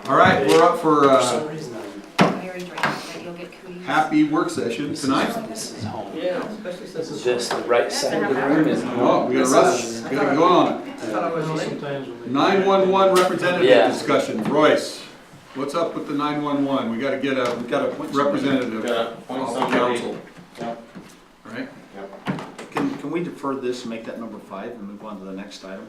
All right, we're up for some reason, I already drank, but you'll get cooties. happy work session tonight. this is home. Yeah, especially since This is it's just the right side of the room is home. Oh, we gotta rush. We gotta go on. I thought I was late. Sometimes when they- 911 representative Yeah. discussion. Royce, what's up with the 911? We gotta get a representative Gotta of appoint the somebody. council. Yep. Right? Can we defer this and make that number 5 and move on to the next item?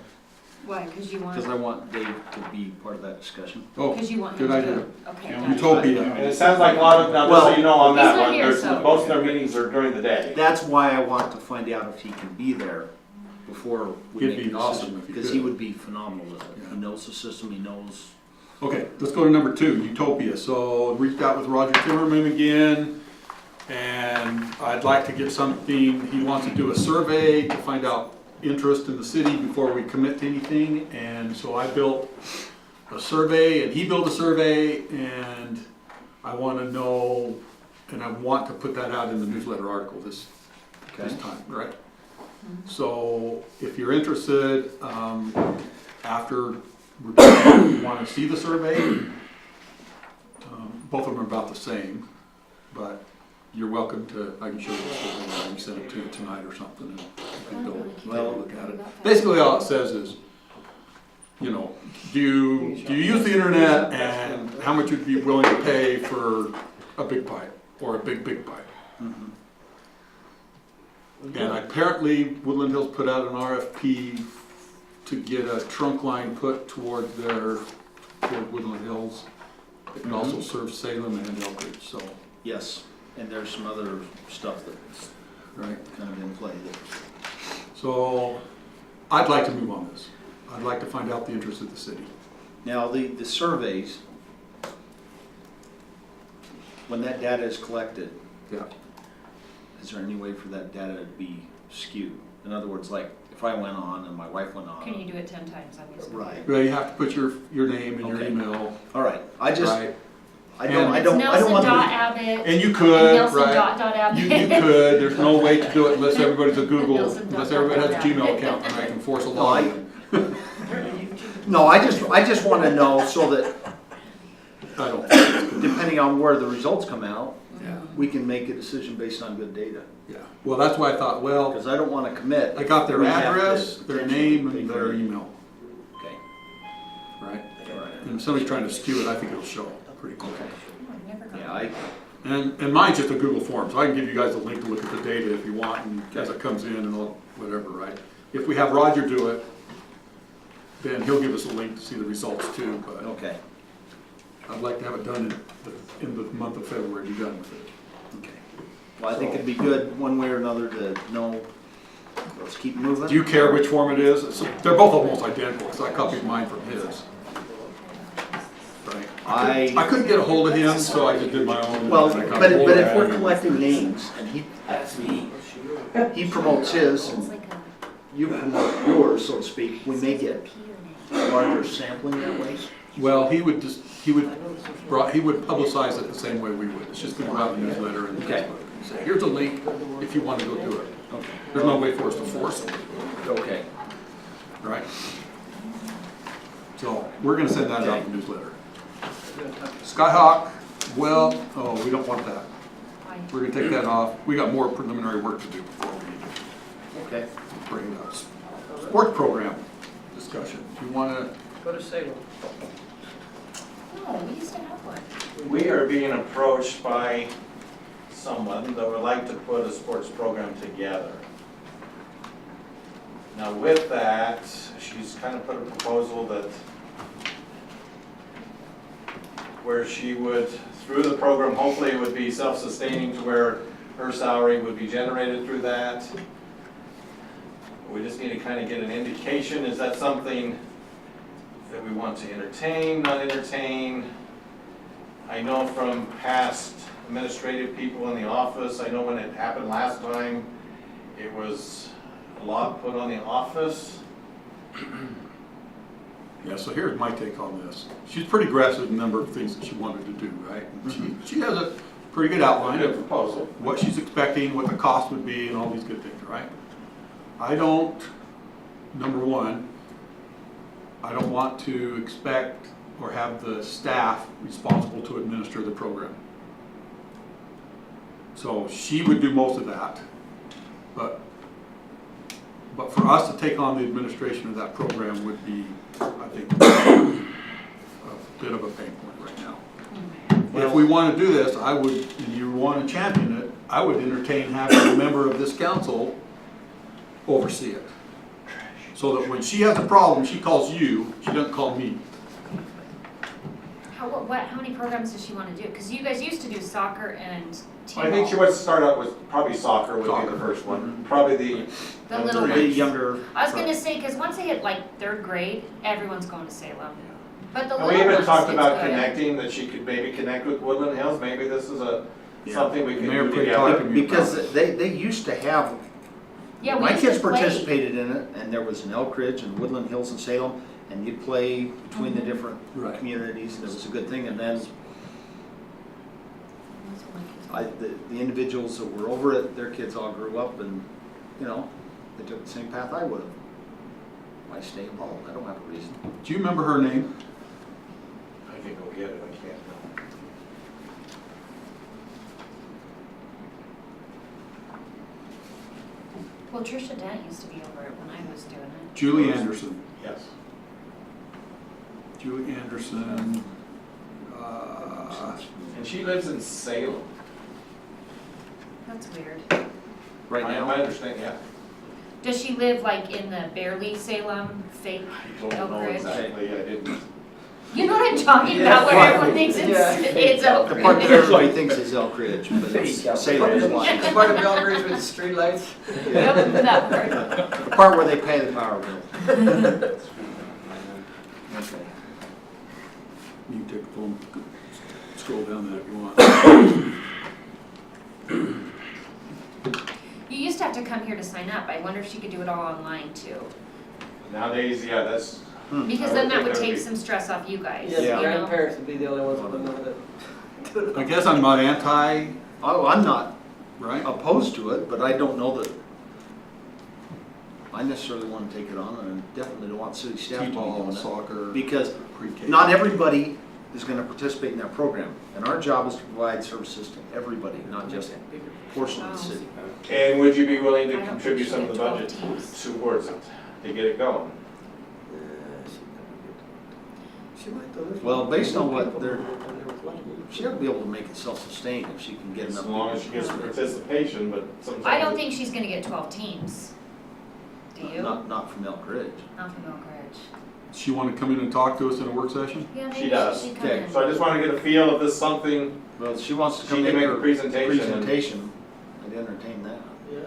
Why, because you want, Because I want Dave to be part of that discussion. Oh, because you want him good to idea. do it. Okay. Yeah. gotcha. Utopia. And it sounds like a lot of, now just so you know on He's that not one, here, there's, so- most of their meetings are during the day. That's why I want to find out if he can be there before we It'd make be a awesome decision. if he Because could. he would be phenomenal with it. Yeah. He knows the system, he knows. Okay, let's go to number 2, Utopia. So reached out with Roger Timmerman again, and I'd like to get something, he wants to do a survey to find out interest in the city before we commit to anything. And so I built a survey, and he built a survey, and I want to know, and I want to put that out in the newsletter article this time, right? So if you're interested, after you want to see the survey, both of them are about the same, but you're welcome to, I can show you the survey, I can send it to you tonight or something, and you can go take a look at it. Basically, all it says is, you know, do you use the internet, and how much you'd be willing to pay for a big pipe, or a big pipe? And apparently Woodland Hills put out an RFP to get a trunk line put toward Woodland Hills. It can also serve Salem and Elbridge, so, Yes, and there's some other stuff that's right? kind of in play. So I'd like to move on this. I'd like to find out the interest of the city. Now, the surveys, when that data is collected, Yeah. is there any way for that data to be skewed? In other words, like, if I went on and my wife went on. Can you do it 10 times, obviously? Right. Well, you have to put your name and your Okay. email, All right, I just, right? I don't It's want Nelson dot to. Abbott. And you And could, Nelson right? dot Abbott. You could, there's no way to do it unless everybody's a Google, Nelson unless dot everybody has a Abbott. Gmail account, and I can force a No, I- login. No, I just want to know so that I don't think it's good. depending on where the results come out, Yeah, we can make a decision based on good data. yeah. Well, that's why I thought, well, Because I don't want to commit. I got their We have to address, their potentially name, pay and for their it. email, Okay, right? all right. And if somebody's trying to skew it, I think it'll show pretty quick. I've never gone. Yeah, And mine's just a Google form, so I can give you guys a link to look at the data if you want, and as it comes in and all, whatever, right? If we have Roger do it, then he'll give us a link to see the results too, but okay, I'd like to have it done in the month of February, be done with it. okay. Well, I think it'd be good, one way or another, to know, let's keep moving. Do you care which form it is? They're both almost identical, because I copied mine from his. Right. I couldn't get a hold of him, so I just did my own. Well, and I but copied if it. we're collecting names, and That's me. he promotes his, It's and like a you promote yours, so to speak, we may get Peter name. larger sampling that way. Well, he would publicize it the same way we would. It's just gonna go out in the newsletter and Okay. say, here's a link if you want to go do it. Okay. There's no way for us to force it, Okay. right? So we're gonna send that out in the newsletter. Skyhawk, well, oh, we don't want that. Why? We're gonna take that off. We got more preliminary work to do before we Okay. bring it up. Sports program discussion. Do you wanna, Go to Salem. Oh, we used to have one. We are being approached by someone that would like to put a sports program together. Now with that, she's kind of put a proposal that where she would, through the program, hopefully it would be self-sustaining to where her salary would be generated through that. We just need to kind of get an indication, is that something that we want to entertain, not entertain? I know from past administrative people in the office, I know when it happened last time, it was a lot put on the office. yeah, so here's my take on this. She's pretty aggressive in a number of things that she wanted to do, right? She has a pretty good outline Good of proposal. what she's expecting, what the cost would be, and all these good things, right? I don't, number one, I don't want to expect or have the staff responsible to administer the program. So she would do most of that, but for us to take on the administration of that program would be, I think, a bit of a pain point right now. If we want to do this, I would, and you want to champion it, I would entertain having a member of this council oversee it. So that when she has a problem, she calls you, she doesn't call me. How many programs does she want to do? Because you guys used to do soccer and I think she would start out with probably soccer would be Soccer. the first one. Probably the The little The ones. younger. I was gonna say, because once they hit like 3rd grade, everyone's going to Salem. But the And little we even ones, talked it's about good. connecting, that she could maybe connect with Woodland Hills. Maybe this is Yeah. something we can Mayor do Pretty together. Talk. Because they used to have, Yeah, we my used kids to play. participated in it, and there was an Elk Ridge and Woodland Hills and Salem, and you'd play between the different Right. communities, and it was a good thing, and then That's what my kids want. the individuals that were over it, their kids all grew up and, you know, they took the same path I would have. Why stay involved? I don't have a reason. Do you remember her name? I can go get it, I can't. Well, Trisha Dent used to be over it when I was doing it. Julie Anderson. Yes. Julie Anderson. And she lives in Salem. That's weird. Right I now, understand, yeah. Does she live like in the barely Salem fake I don't Elk know Ridge? exactly, I didn't. You know what I'm talking about, where everyone thinks it's Elk the part that Ridge. everybody thinks is Elk Ridge, but it's Yeah. Salem's line. The part of Belgrade with the streetlights? Yep, that part. The part where they pay the power bill. Okay. You can take the phone, scroll down that if you want. You used to have to come here to sign up. I wonder if she could do it all online too. Nowadays, yeah, that's, Because I then would that think would that would take be- some stress off you guys, Yeah, you the know? grandparents would be the only ones that would know that. I guess I'm not anti, Oh, I'm not right? opposed to it, but I don't know that I necessarily want to take it on, and I definitely don't want city staff to be T-ball, doing it. soccer, Because pre-K. not everybody is going to participate in that program, and our job is to provide services to everybody, not just a portion of the city. and would you be willing I to don't contribute think some of she the did 12 budget teams. towards it, to get it going? She might though. There's Well, based on what people they're- there with money. She'll be able to make it self-sustained if she can get As enough. long as she people. gets participation, but sometimes. I don't think she's gonna get 12 teams. Do you? Not from Elk Ridge. Not from Elk Ridge. She want to come in and talk to us in a work session? Yeah, She maybe does. she should come Okay, in. So I just want to get a feel of this something, Well, if she wants to she come can in make for a presentation and. I'd entertain that. Yeah.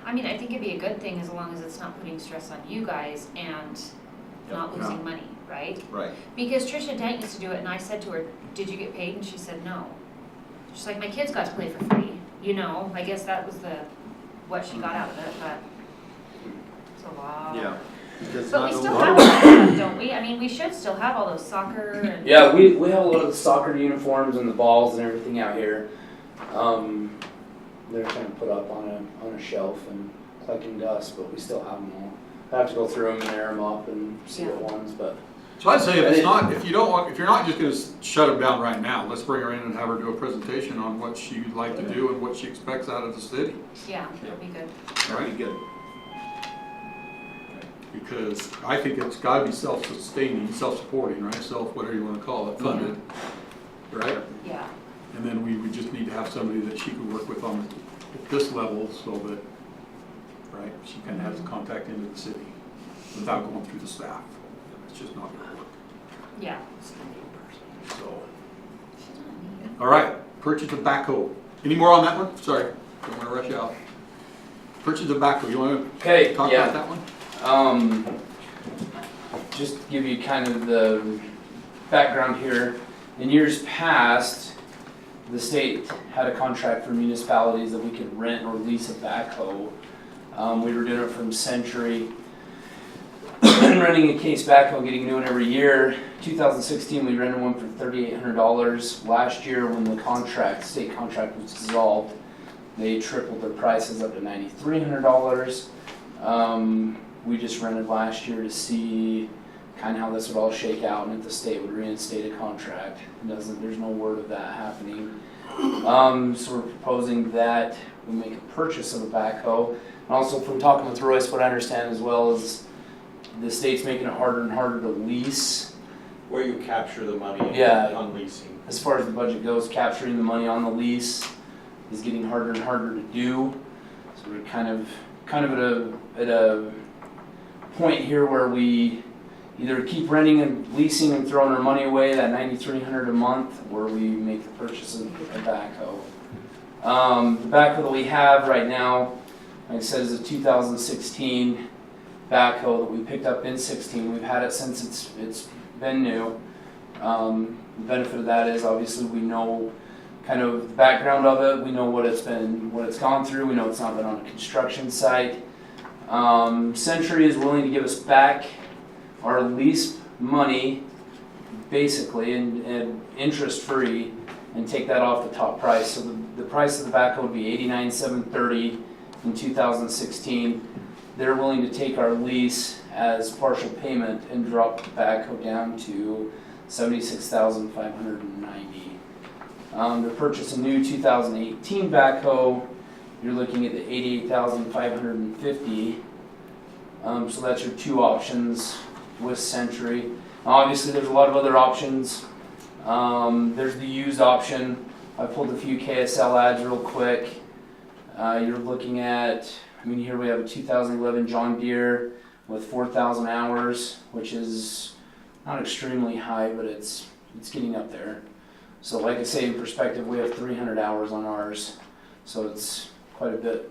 I mean, I think it'd be a good thing as long as it's not putting stress on you guys and not losing money, right? Right. Because Trisha Dent used to do it and I said to her, did you get paid? And she said no. She's like, my kids got to play for free. You know, I guess that was what she got out of it, but it's a lot. Yeah. Because But not we a still lot have of- all that stuff, don't we? I mean, we should still have all those soccer and. Yeah, we have a lot of the soccer uniforms and the balls and everything out here. They're kind of put up on a shelf and collecting dust, but we still have them all. I have to go through them and air them up and see what ones, but So I'd say if you're not just gonna shut them down right now, let's bring her in and have her do a presentation on what she'd like to do and what she expects out of the city, Yeah, that'd be good. That'd be good. because I think it's gotta be self-sustaining, self-supporting, right? Whatever you wanna call it, funded, right? Yeah. And then we would just need to have somebody that she could work with on at this level so that, right, she kind of has contact into the city without going through the staff. It's just not gonna work, Yeah. so. She's not needed. All right, purchase of backhoe. Any more on that one? Sorry, don't wanna rush out. Purchase of backhoe, you wanna okay, talk yeah. about that one? Just to give you kind of the background here, in years past, the state had a contract for municipalities that we could rent or lease a backhoe. We were doing it from Century, renting a case backhoe, getting a new one every year. 2016, we rented one for $3,800. Last year, when the state contract was dissolved, they tripled their prices up to $9,300. We just rented last year to see kind of how this would all shake out and if the state would reinstate a contract. There's no word of that happening. So we're proposing that we make a purchase of a backhoe. And also from talking with Royce, what I understand as well is the state's making it harder and harder to lease. Where you capture the money Yeah. on leasing. As far as the budget goes, capturing the money on the lease is getting harder and harder to do. So we're kind of at a point here where we either keep renting and leasing and throwing our money away, that $9,300 a month, or we make the purchase of a backhoe. The backhoe that we have right now, like I said, is a 2016 backhoe that we picked up in 16. We've had it since it's been new. The benefit of that is obviously we know kind of the background of it. We know what it's gone through. We know it's not been on a construction site. Century is willing to give us back our lease money, basically, and interest free, and take that off the top price. So the price of the backhoe would be $89,730 in 2016. They're willing to take our lease as partial payment and drop the backhoe down to $76,590. To purchase a new 2018 backhoe, you're looking at the $88,550. So that's your two options with Century. Obviously, there's a lot of other options. There's the used option. I pulled a few KSL ads real quick. You're looking at, here we have a 2011 John Deere with 4,000 hours, which is not extremely high, but it's getting up there. So like I say, in perspective, we have 300 hours on ours, so it's quite a bit.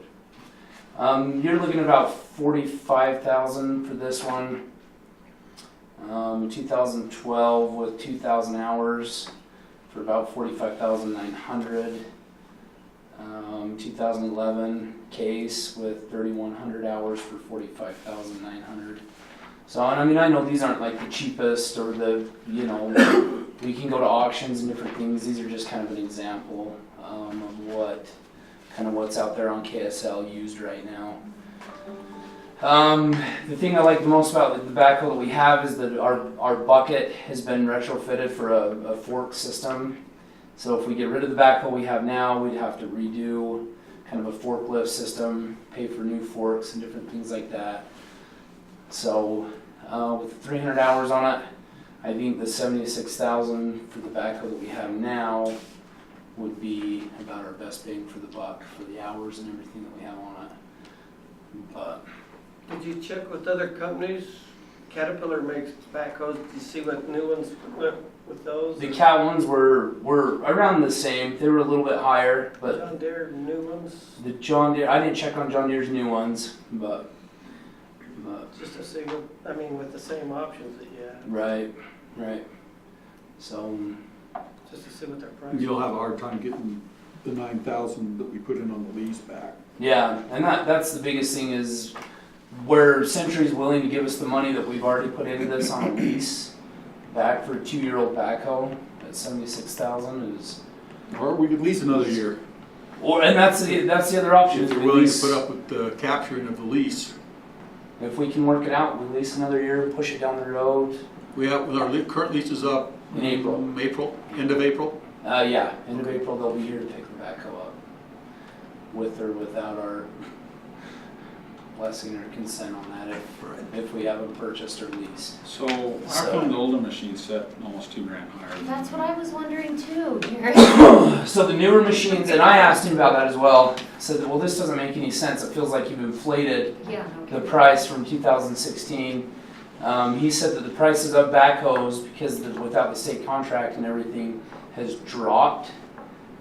You're looking at about $45,000 for this one. 2012 with 2,000 hours for about $45,900. 2011 case with 3,100 hours for $45,900. So, and I know these aren't like the cheapest or the, we can go to auctions and different things. These are just kind of an example of what's out there on KSL used right now. The thing I like the most about the backhoe that we have is that our bucket has been retrofitted for a fork system. So if we get rid of the backhoe we have now, we'd have to redo kind of a forklift system, pay for new forks and different things like that. So with 300 hours on it, I think the $76,000 for the backhoe that we have now would be about our best bang for the buck for the hours and everything that we have on it. But Did you check with other companies? Caterpillar makes backhoes. Did you see what new ones went with those? the Cat ones were around the same. They were a little bit higher, but John Deere new ones? the John Deere, I didn't check on John Deere's new ones, but Just to see what, with the same options that you had. right. So Just to see what their price You'll have a hard time getting the 9,000 that we put in on the lease back. yeah, and that's the biggest thing is where Century's willing to give us the money that we've already put into this on a lease back for a 2-year-old backhoe at $76,000 is. Or we could lease another year. And that's the other option. If is they're we willing to lease- put up with the capturing of the lease. If we can work it out, we lease another year, push it down the road. We have, with our current lease is up. In April. End of April. Yeah, end of April they'll be here to pick the backhoe up, with or without our blessing or consent on that if we haven't purchased or leased. So how come the older machines set almost $2,000 higher? That's what I was wondering too, Jerry. So the newer machines, and I asked him about that as well, said that, well, this doesn't make any sense. It feels like you've inflated Yeah, the okay. price from 2016. He said that the prices of backhoes, because without the state contract and everything, has dropped,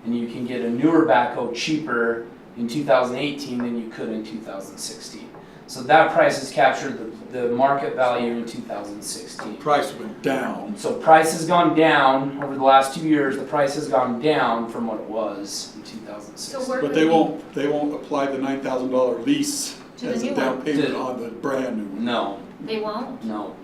and you can get a newer backhoe cheaper in 2018 than you could in 2016. So that price has captured the market value in 2016. Price went down. So price has gone down over the last 2 years. The price has gone down from what it was in 2016. So where But could they we- won't apply the $9,000 lease To the as new a down one. payment To- on the brand new one. No, They won't? no,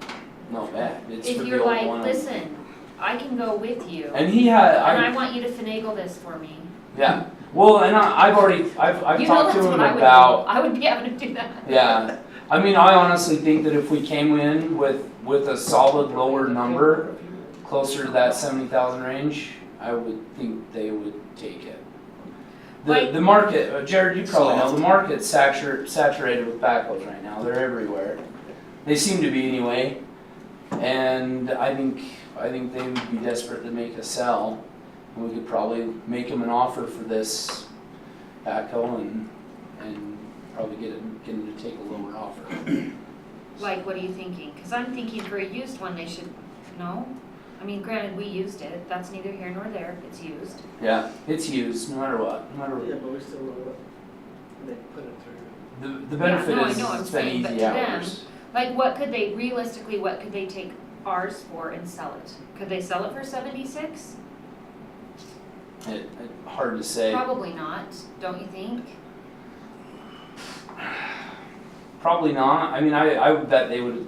it's for If the you're old like, one. listen, I can go with you, and And he had, I want you to finagle this for me. yeah. Well, and I've You know talked that's to him what I would do. about, I would be able to do that. yeah. I mean, I honestly think that if we came in with a solid lower number, closer to that 70,000 range, I would think they would take it. The market, Jared, you probably know, the market's saturated with backhoes right now. They're everywhere. They seem to be anyway. And I think they would be desperate to make a sell. And we could probably make them an offer for this backhoe and probably get them to take a lower offer. Like, what are you thinking? Cause I'm thinking for a used one, they should, no? I mean, granted, we used it, that's neither here nor there, it's used. Yeah, it's used, no matter what, no matter Yeah, what. but we still know what they put it through. The benefit no, I is know, I'm it's been saying, but easy to them- hours. Like, what could they, realistically, what could they take ours for and sell it? Could they sell it for 76? Hard to say. Probably not, don't you think? Probably not. I mean, I would bet they would.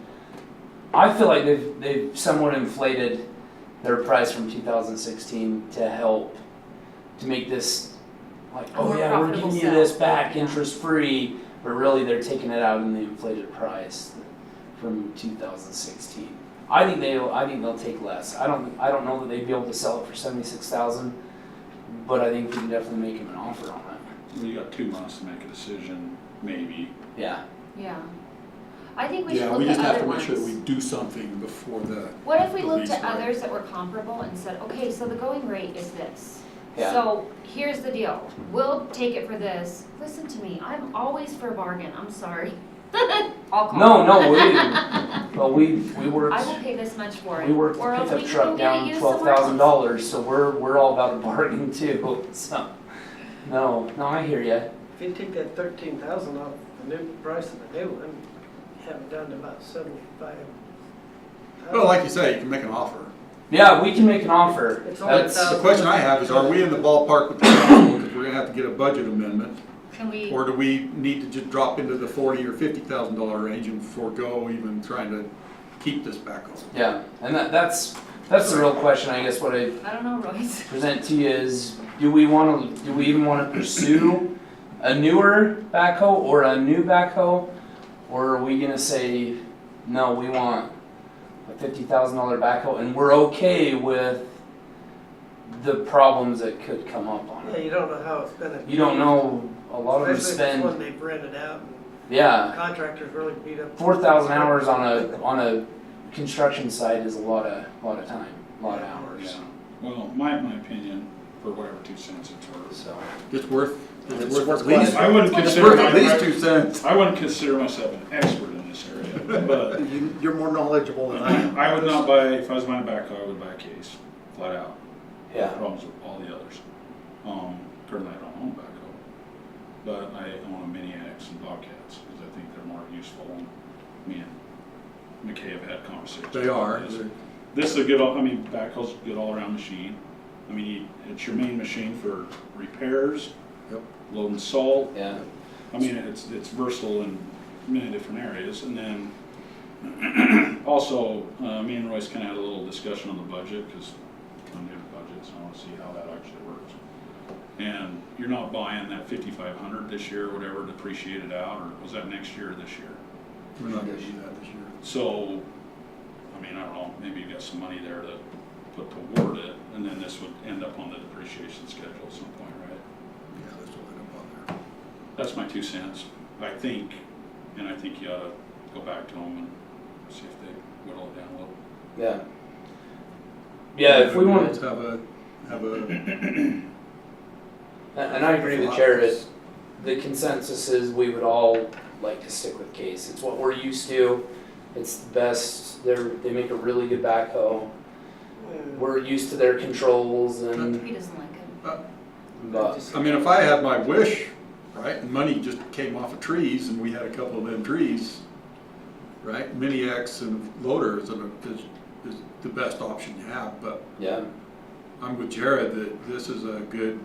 I feel like they've somewhat inflated their price from 2016 to help to make this like, A more oh yeah, we're profitable giving you sell. this back Yeah. interest free, but really they're taking it out in the inflated price from 2016. I think they'll take less. I don't know that they'd be able to sell it for 76,000, but I think we can definitely make them an offer on it. You got 2 months to make a decision, maybe. Yeah. Yeah. I think we should Yeah, we look just at have other to make sure that ones. we do something before the, What if we the looked lease at rate. others that were comparable and said, okay, so the going rate is this. Yeah. So here's the deal, we'll take it for this. Listen to me, I'm always for a bargain, I'm sorry. I'll call. No, we worked. I will pay this much for it. We worked the Or else we pickup can go truck get it down used somewhere else. $12,000, so we're all about a bargain too. So, no, I hear ya. If you take that 13,000 off the new price of the new one, have it down to about 75. well, like you say, you can make an offer. Yeah, we can make an offer. It's only That's The question I have is, are we in the ballpark with the council, because we're gonna have to get a budget amendment? Can we, Or do we need to just drop into the $40,000 or $50,000 range and forego even trying to keep this backhoe? yeah, and that's the real question. I guess what I I don't know, Royce. present to you is, do we even want to pursue a newer backhoe or a new backhoe, or are we gonna say no? We want a $50,000 backhoe, and we're okay with the problems that could come up on Yeah, it. you don't know how it's gonna. You don't know. A lot of them Especially if it's one spend they've rented out and yeah contractors really beat up. 4,000 hours on a construction site is a lot of time, a lot of hours. Yeah. Well, my opinion, for whatever 2 cents it's worth. So It's worth It's at worth least, I wouldn't it's consider worth at least my- 2 cents. I wouldn't consider myself an expert in this area, but You're more knowledgeable than I am. I would not buy, if I was buying a backhoe, I would buy a case, flat out. yeah, Problems with all the others. Currently I don't own a backhoe, but I own a Mini X and Bobcats, because I think they're more useful, and me and McKay have had conversations. They about are. this. This is a good, backhoe's a good all-around machine. I mean, it's your main machine for repairs, Yep. loading salt. yeah, I mean, it's versatile in many different areas. And then also, me and Royce kind of had a little discussion on the budget, because I'm new to budgets, and I want to see how that actually works. And you're not buying that 5,500 this year or whatever, depreciated out, or was that next year or this year? We're not gonna do that this year. So, I mean, I don't know, maybe you got some money there to put toward it, and then this would end up on the depreciation schedule at some point, right? Yeah, this will end up on there. That's my 2 cents, I think, and I think you ought to go back to them and see if they whittle it down a little. yeah, yeah. If we want, Let's have a, and I agree with Jared. The consensus is we would all like to stick with Case. It's what we're used to. It's the best. They make a really good backhoe. We're used to their controls and. He doesn't like it. But I mean, if I had my wish, right, and money just came off of trees, and we had a couple of them trees, right, Mini X and loader is the best option you have, but yeah, I'm with Jared that this is a good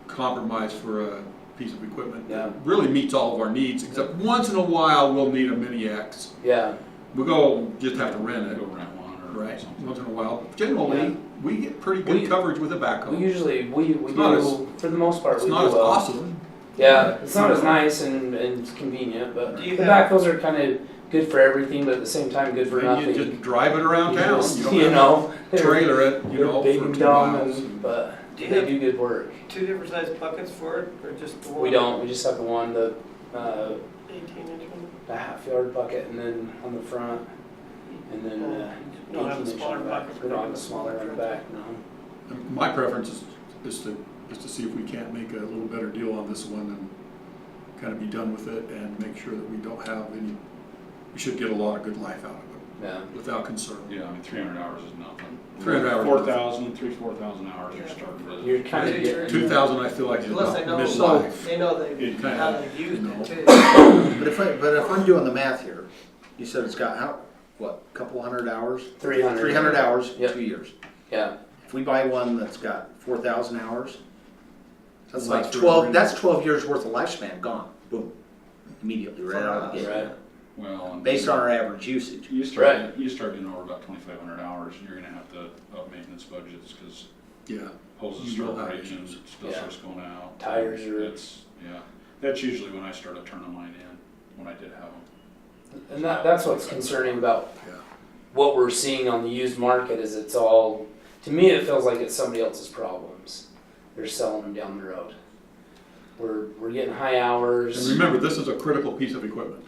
compromise for a piece of equipment Yeah. that really meets all of our needs, except once in a while we'll need a Mini X. yeah, We'll just have to rent it, Go rent one or right, something. once in a while. Generally, Yeah. we get pretty good We- coverage with a we backhoe. usually we not do for the most part It's we not do as well. awesome, Yeah, it's not as nice and convenient, but Do the you have- backhoes are kind of good for everything, but at the same time good for And nothing. you just drive it around You town, just, you don't you have know, to trailer it, you they're know, big for and 2 dumb, miles. but Do you they have do good work. 2 different sized buckets for it, or just the one? We don't. We just have the one, the 18-inch one? the half-yard bucket, and then on the front, and then You don't have a 18 inch smaller on the back. bucket? We don't have a smaller on the back. No. And my preference is to see if we can't make a little better deal on this one and kind of be done with it and make sure that we don't have any, we should get a lot of good life out of it Yeah. without concern. Yeah, I mean, 300 hours is nothing. 300 hours. 4,000 hours, you're starting to. You're kind of Is it getting 2,000 I feel like is Unless they about know, midlife. they know they, It kinda- how they've used you know. it too. But if I'm doing the math here, you said it's got how, what, couple hundred hours? 300. 300 hours, Yep. 2 years. Yeah. If we buy one that's got 4,000 hours, that's Well, like that's 12, really- that's 12 years worth of lifespan, gone, boom, immediately, right out of the gate. Right. Well, and Based on our average usage. you start getting over about 2,500 hours, you're gonna have to up maintenance budgets, because Yeah, hoses You will start have breaking, issues. stuff Yeah. starts going out. Tires are- It's, yeah, that's usually when I started turning mine in, when I did have them. And that's what's concerning about yeah. what we're seeing on the used market is it's all, to me, it feels like it's somebody else's problems. They're selling them down the road. We're getting high hours. And remember, this is a critical piece of equipment.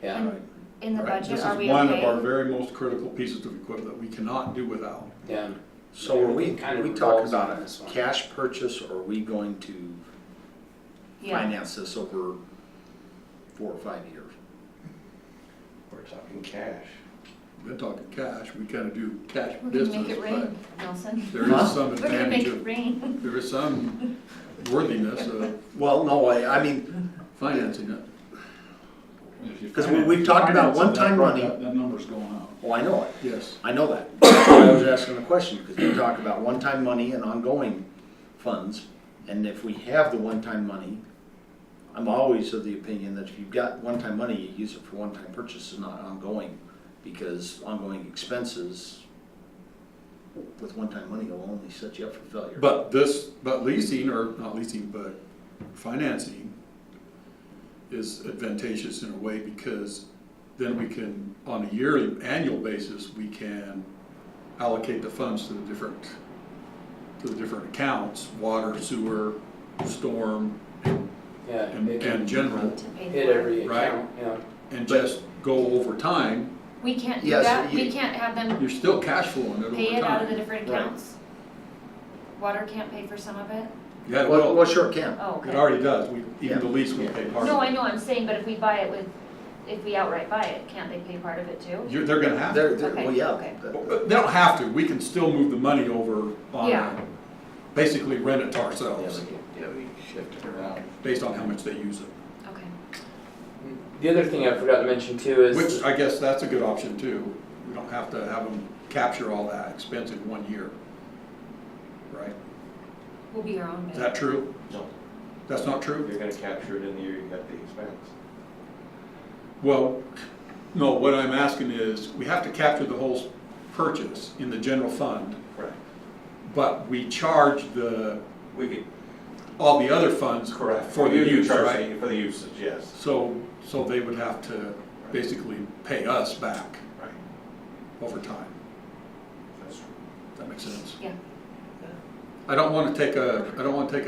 Yeah. And in the right? budget, are we This is one of our okay? very most critical pieces of equipment that we cannot do without. Yeah. So are we, Kind are of we talking revolves about around a this one. cash purchase, or are we going to Yeah, finance this over 4 or 5 years? We're talking cash. We've been talking cash, we kind of do cash we're gonna business, make it but rain, Nelson. there Huh? is some We're gonna make advantage it of, rain. there is some worthiness of Well, no, I mean, financing it. If you 'Cause finance- we've talked about finance it, one-time money. That number's going up. oh, I know it. Yes. I know that. That's why I was asking the question, because we talk about one-time money and ongoing funds. And if we have the one-time money, I'm always of the opinion that if you've got one-time money, you use it for one-time purchases, not ongoing. Because ongoing expenses with one-time money will only set you up for failure. But leasing, or not leasing, but financing is advantageous in a way, because then we can, on a yearly, annual basis, we can allocate the funds to the different accounts, water, sewer, storm, Yeah. They can and general, To pay hit for it. every Right. account. Yeah. and just go over time. We can't do Yes, that, we you- can't have them You're still cash flowing it pay over it out of the time. different Right. accounts? Water can't pay for some of it? Yeah, it Well, will. sure can. Oh, It okay. already does. Even Yeah. the lease will pay part No, of I it. know, I'm saying, but if we buy it with, if we outright buy it, can't they pay part of it too? They're gonna have to. Okay, Well, yeah. okay. But they don't have to. We can still move the money over on, Yeah. basically rent it to ourselves, Yeah, we shift it around. based on how much they use it. Okay. The other thing I forgot to mention too is Which, I guess that's a good option too. We don't have to have them capture all that expense in 1 year. Right? We'll be our own Is bid. that true? No. That's not true? You're gonna capture it in the year you got the expense. Well, no, what I'm asking is, we have to capture the whole purchase in the general fund, Correct. but we charge We could, all the other funds for the You use, charge right? For the usage, yes. So they would have to basically pay us back Right. over time. That's true. Does that make sense? Yeah. I don't wanna take a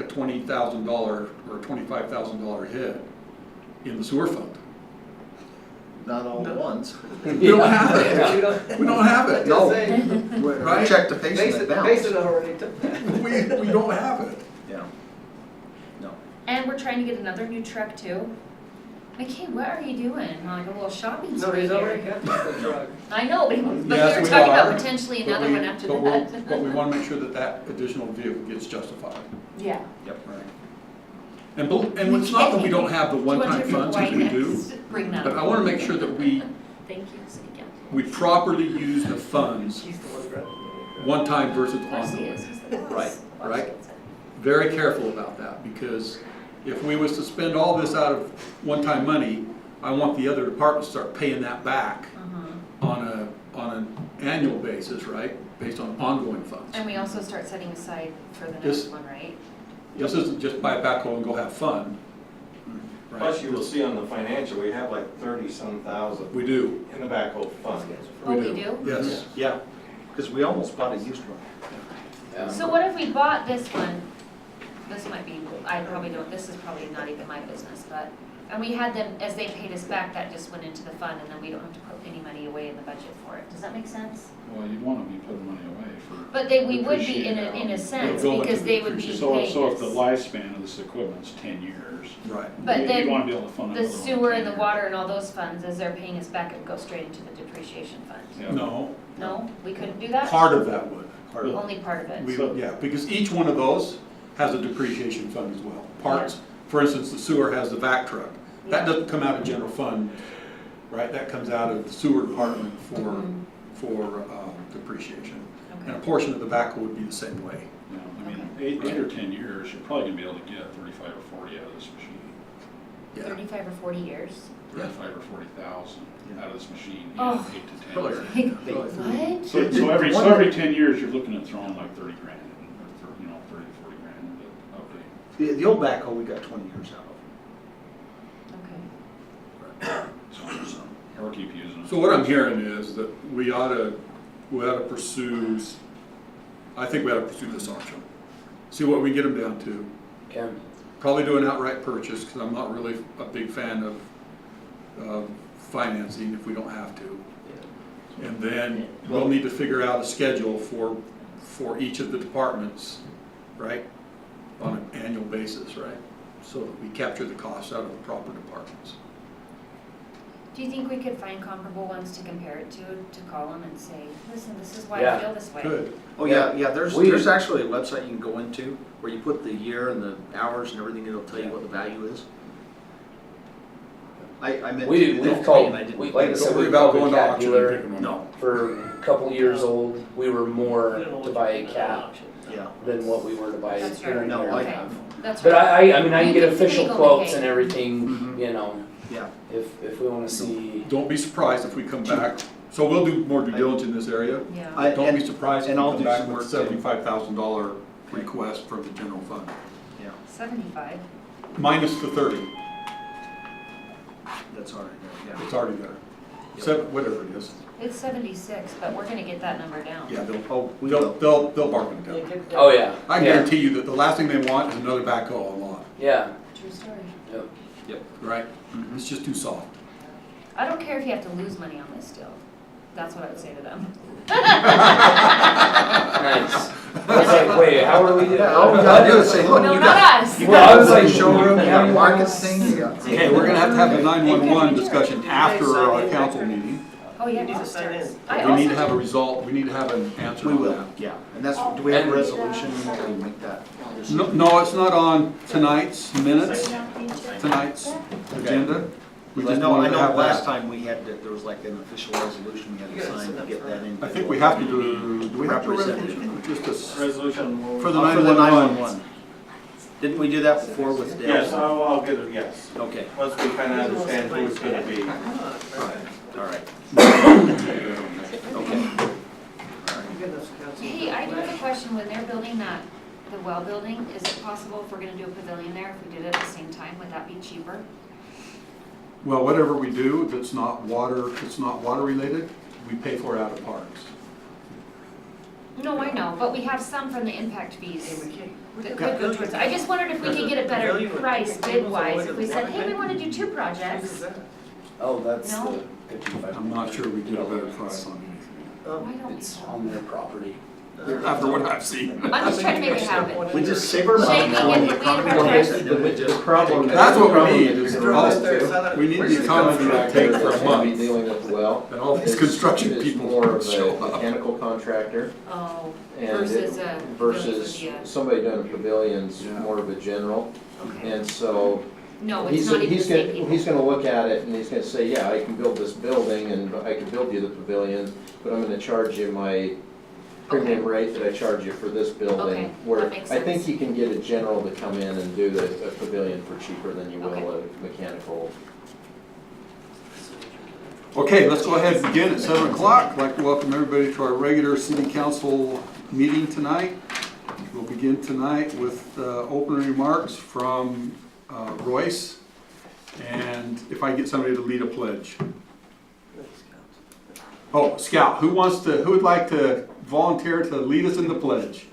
$20,000 or $25,000 hit in the sewer fund. Not all at once. We don't have it. You don't- We don't have it. No. Just Right? Check the pace say, and the Mason balance. already took that. We don't have it. Yeah. No. And we're trying to get another new truck too. McKay, what are you doing? Like a little shopping No, spree he's already here. got the truck. I know, but Yes, we we were talking are, about potentially but another we- one after but that. But we wanna make sure that that additional vehicle gets justified. Yeah. Yep. Right. And it's not that we don't have the Do you want one-time your funds, because we white do, next? Bring that but I up. wanna make sure that we Thank you, City Council. we properly use the funds, He's the one grabbing it. one time versus Of course he ongoing. is, he's the boss. Right, Watch right. it. Very careful about that, because if we was to spend all this out of one-time money, I want the other departments to start paying that back Mhm. on an annual basis, right? Based on ongoing funds. And we also start setting aside for the next Just- one, right? This isn't just buy a backhoe and go have fun. Right? Plus you will see on the financial, we have like 30-some thousand We do, in the backhoe fund. Oh, we do? yes. Yeah, because we almost bought a used one. So what if we bought this one, this might be, I probably don't, this is probably not even my business, but, and we had them, as they paid us back, that just went into the fund, and then we don't have to put any money away in the budget for it. Does that make sense? Well, you'd want to be putting money away for. But we would be in a sense, It'll go because into they would be paying us. So if the lifespan of this equipment's 10 years. Right. But you then want to be able to fund the another one in sewer 10 and the years. water and all those funds, as they're paying us back, it would go straight into the depreciation fund. Yeah. No, No, we couldn't do that? part of that would. Only part of it. Yeah, because each one of those has a depreciation fund as well. Parts, for instance, the sewer has the vac truck. That doesn't come out of general fund, right? That comes out of the sewer department for depreciation. And a Okay. portion of the backhoe would be the same way. Yeah, I mean, 8 or 10 years, you're probably gonna be able to get 35 or 40 out of this machine. Yeah. 35 or 40 years? 35 or 40,000 out of this machine in Oh. 8 to 10 Really? years. What? So every 10 years, you're looking at throwing like 30 grand, or 30 to 40 grand into update. The old backhoe, we got 20 years out Okay. So, or keep using it. So what I'm hearing is that we ought to pursue, I think we ought to pursue this option. See what we can get them down to. Okay. Probably do an outright purchase, because I'm not really a big fan of financing if we don't have to. And then we'll need to figure out a schedule for each of the departments, right? On an annual basis, right? So that we capture the costs out of the proper departments. Do you think we could find comparable ones to compare it to call them and say, listen, this is why Yeah. I feel this way? Good. Oh, Yeah. yeah, there's We- actually a website you can go into where you put the year and the hours and everything, it'll tell you what the value is. I meant to do We've that called, and I didn't. like I Don't said, worry we about called going the to cat auction and dealer picking one No, up. for a couple years old. We were more to buy a cat yeah. than what we were to buy a That's spinner. right. No, and I- Okay. have. That's But right. I mean, I can get You can official legal quotes McKay. and everything, Mhm. you know, Yeah, if we wanna see. Don't be surprised if we come back, so we'll do more due diligence in this area. Yeah. Don't be surprised if and we I'll come do back some with a work too. $75,000 request from the general fund. yeah, 75? Minus the 30, that's all right, yeah. it's already there. Whatever it is. It's 76, but we're gonna get that number down. Yeah, Oh, we will. they'll bargain it down. Oh, yeah. I Yeah. guarantee you that the last thing they want is another backhoe on lot, Yeah. True story. right? It's just too soft. I don't care if you have to lose money on this still. That's what I would say to them. Nice. I was like, wait, how are we doing? Yeah, all we gotta do is say, look, No, you not got, us. you Well, I got was a like, showroom, you got yeah. market thing, you got. Okay, we're gonna have the 911 discussion after our council meeting. Oh, yeah, Need to sign downstairs. in. I We need to also have a do- result, we need to have an answer We on will, that. yeah, and that's, do we have a resolution, we make that? No, it's not on tonight's minutes, tonight's agenda. We I just know, wanted to have last that. time we had, there was like an official resolution we had to sign to get that in. I think we have to do we have to do a Representative. resolution? Just a, Resolution. for the Oh, for the 911. 911. Didn't we do that before with Dale? Yes, I'll get it, yes. Okay, Once we kind of understand who it's gonna be. all right. Okay. Goodness, Council. Hey, I do have a question. When they're building that, the well building, is it possible if we're gonna do a pavilion there, if we did it at the same time, would that be cheaper? Well, whatever we do that's not water related, we pay for it out of parks. No, I know, but we have some from the impact fees Hey, McKay. that could go towards it. I just wondered if we could get a better price bid-wise, if we said, hey, we wanna do 2 projects. Oh, that's No. the 55. I'm not sure we get a better price on anything. Why don't we? It's on their property. After what I've seen. I'm just trying to make it happen. We just save our money Shaking now it, and the we have economy our takes price. it, we just. That's what we need, is we need Where's the economy to take for a Be month, dealing with the well. and all these is- construction is people more of show a up. mechanical contractor Oh, and versus it- a. versus somebody doing a pavilion's Yeah. more of a general. Okay. And so No, it's he's, not even the he's same gonna, people. he's gonna look at it and he's gonna say, yeah, I can build this building and I can build you the pavilion, but I'm gonna charge you my premium rate that I charge you for this Okay, building. Where that makes I think sense. you can get a general to come in and do a pavilion for cheaper than you will Okay. a mechanical. Okay, let's go ahead and begin at 7 o'clock. I'd like to welcome everybody to our regular city council meeting tonight. We'll begin tonight with opening remarks from Royce, and if I get somebody to lead a pledge. Oh, Scout, who would like to volunteer to lead us in the pledge?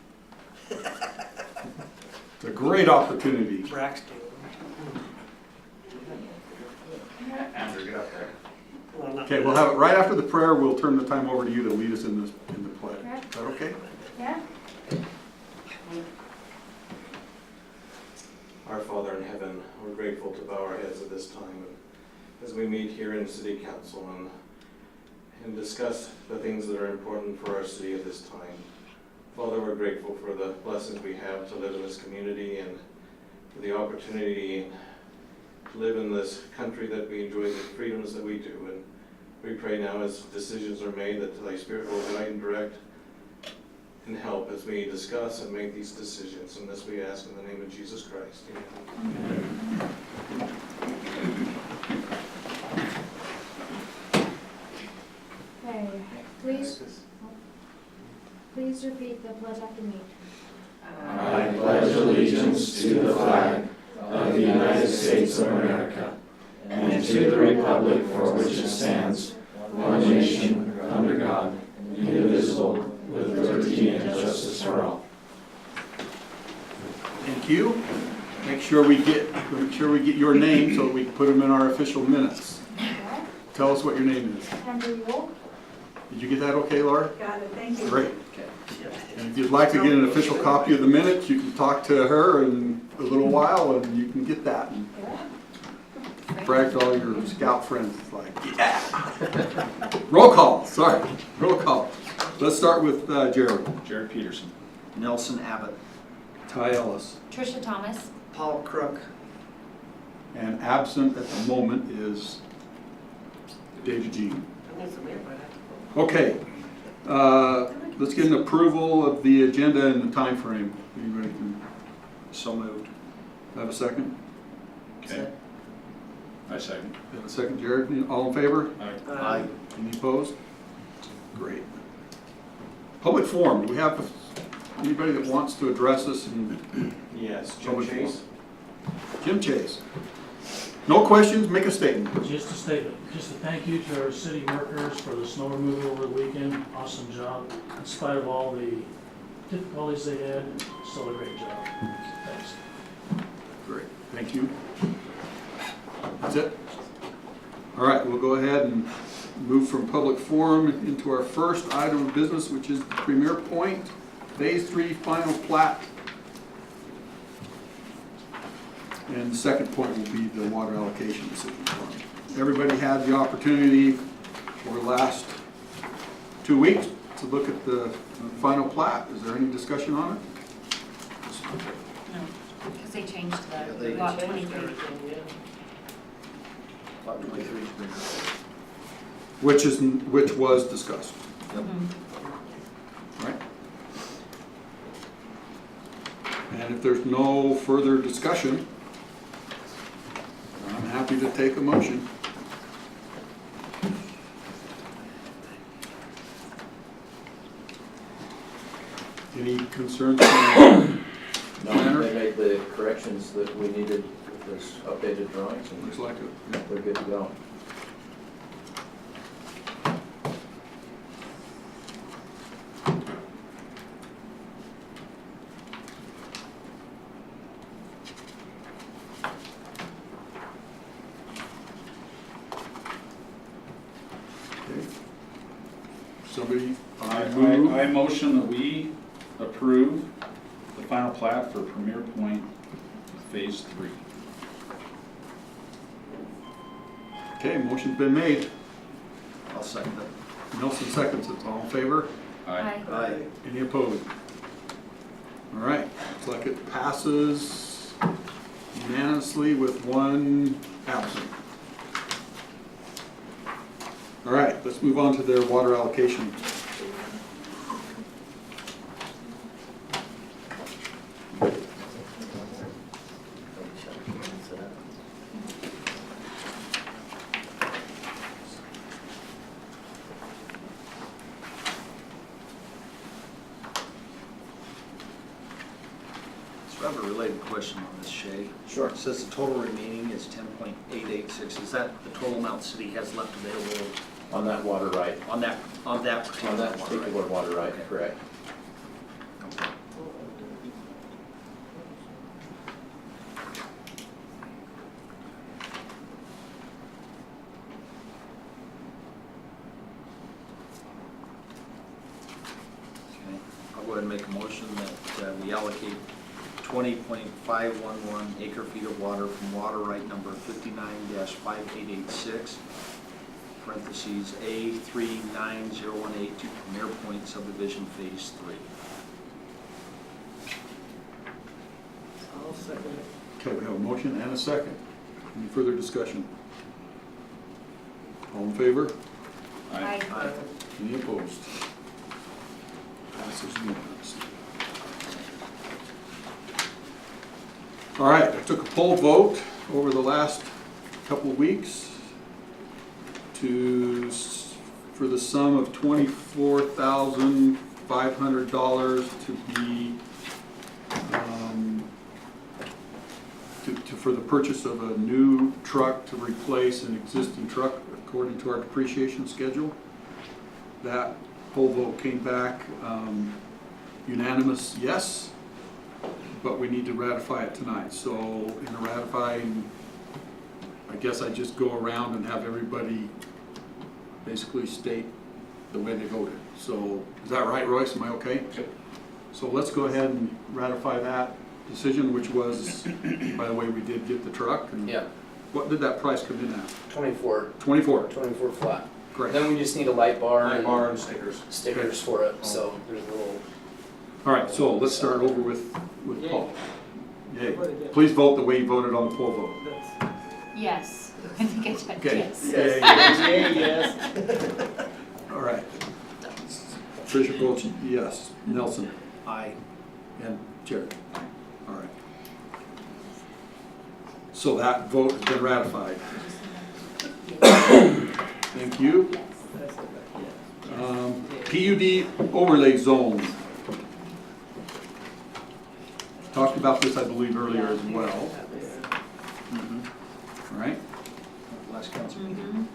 It's a great opportunity. Braxton. Andrew, get up there. Well, not Okay, we'll have it right after the prayer. We'll turn the time over to you to lead us in the pledge. Is that okay? Yeah. Our Father in heaven, we're grateful to bow our heads at this time as we meet here in City Council and discuss the things that are important for our city at this time. Father, we're grateful for the blessings we have to live in this community and for the opportunity to live in this country that we enjoy, the freedoms that we do. And we pray now as decisions are made that thy Spirit will guide and direct and help as we discuss and make these decisions. And this we ask in the name of Jesus Christ. Amen. Okay, please repeat the pledge after me. I pledge allegiance to the flag of the United States of America and to the republic for which it stands, one nation, under God, indivisible, with liberty and justice for all. Thank you. Make sure we get your name so that we can put them in our official minutes. Okay. Tell us what your name is. Henry Yule. Did you get that okay, Laura? Got it, thank you. Great. And if you'd like to get an official copy of the minutes, you can talk to her in a little while and you can get that. And brag to all your scout friends. It's like, yeah. Roll call, sorry. Roll call. Let's start with Jared. Jared Peterson. Nelson Abbott. Ty Ellis. Trisha Thomas. Paul Crook. And absent at the moment is Dave Jean. Okay. Let's get an approval of the agenda and the time frame. Anybody can So moved. have a second? Okay. I second. Have a second, Jared. All in favor? Aye. Any opposed? Great. Public forum. Do we have anybody that wants to address us? Yes, Jim Public Chase. Jim Chase. No questions, make a statement. Just a statement, just a thank you to our city workers for the snow removal over the weekend. Awesome job. In spite of all the difficulties they had, still a great job. Thanks. Great, thank you. That's it? All right, we'll go ahead and move from public forum into our first item of business, which is Premier Point, Phase 3 final plat. And the second point will be the water allocation decision. Everybody had the opportunity over the last 2 weeks to look at the final plat. Is there any discussion on it? No, because they changed Yeah, the they lot Changed 23. everything, yeah. Lot 23 is bigger. Which was discussed, Mhm. right? And if there's no further discussion, I'm happy to take a motion. Any concerns from the No, planner? they made the corrections that we needed with those updated drawings, Looks and like it. we're good to go. Okay. Somebody, I move. I motion that we approve the final plat for Premier Point Phase 3. Okay, motion's been made. I'll second it. Nelson seconds it. All in favor? Aye. Aye. Any opposed? All right, looks like it passes unanimously with one absent. All right, let's move on to their water allocation. So I have a related question on this, Shay. Sure. It says the total remaining is 10.886. Is that the total amount the city has left available On that water right, on that on particular that water right? particular water right, Okay. correct. Okay. Okay, I'll go ahead and make a motion that we allocate 20.511 acre feet of water from water right number 59-5886, parentheses A39018 to Premier Point subdivision phase 3. I'll second it. Okay, we have a motion and a second. Any further discussion? All in favor? Aye. Any opposed? Passes unanimously. All right, I took a poll vote over the last couple of weeks for the sum of $24,500 to be for the purchase of a new truck to replace an existing truck according to our depreciation schedule. That poll vote came back unanimous yes, but we need to ratify it tonight. So in ratifying, I guess I just go around and have everybody basically state the way they voted. So is that right, Royce? Am I okay? Yep. So let's go ahead and ratify that decision, which was, by the way, we did get the truck. And Yeah, what did that price come in at? 24 24. flat. Great. Then we just need a light bar Light and bar and stickers. stickers for it, so there's a little. All right, so let's start over with Yay. Paul. Yay. Everybody did. Please vote the way you voted on the poll vote. That's- Yes. I think I said Okay. yes. Yay. Yes. All right. Tricia votes yes. Nelson Aye. and Jared. All right. So that vote has been ratified. Thank you. PUD overlay zone. Talked about this, I believe, earlier as well. All right. Last council meeting.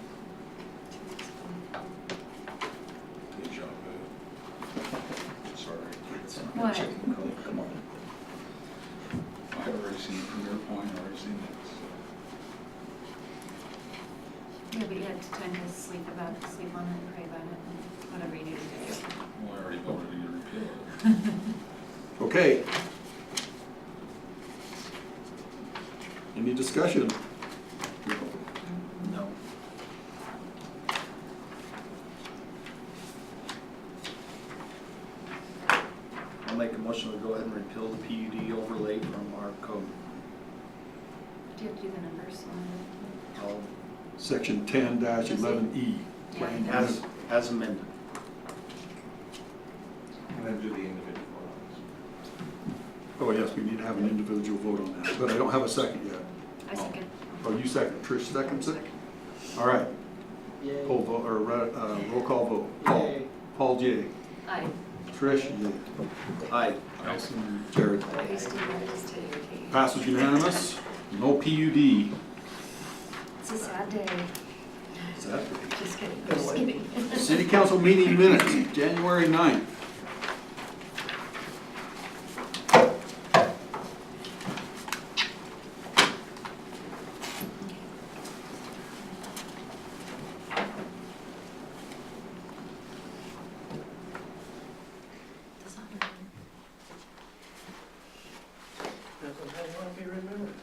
Mhm. Good job, babe. Sorry. What? Chicken coop, come on. I've already seen Premier Point, I've already seen that. Yeah, but you had time to sleep on it, and pray about it, and whatever you do today. Well, I already voted to repeal it. Okay. Any discussion? No. I'll make a motion to go ahead and repeal the PUD overlay from our code. Do you have to do the numbers on I'll- Section 10-11E. Yeah. Plain As amended. And then do the individual Oh, yes, we need to have an individual vote on that, but I don't have a second yet. it? I second. Oh, you second, Trish seconds it? All right, Yay. poll vote, or roll call vote. Paul? Yay. Paul, yay. Aye. Trish, yay. Aye. Nelson, Jared. At least you got this to your cake. Passes unanimous. No PUD. It's a sad day. Is that Just kidding, just kidding. City council meeting minutes, January 9th. Does not matter. That's how you want to be remembered.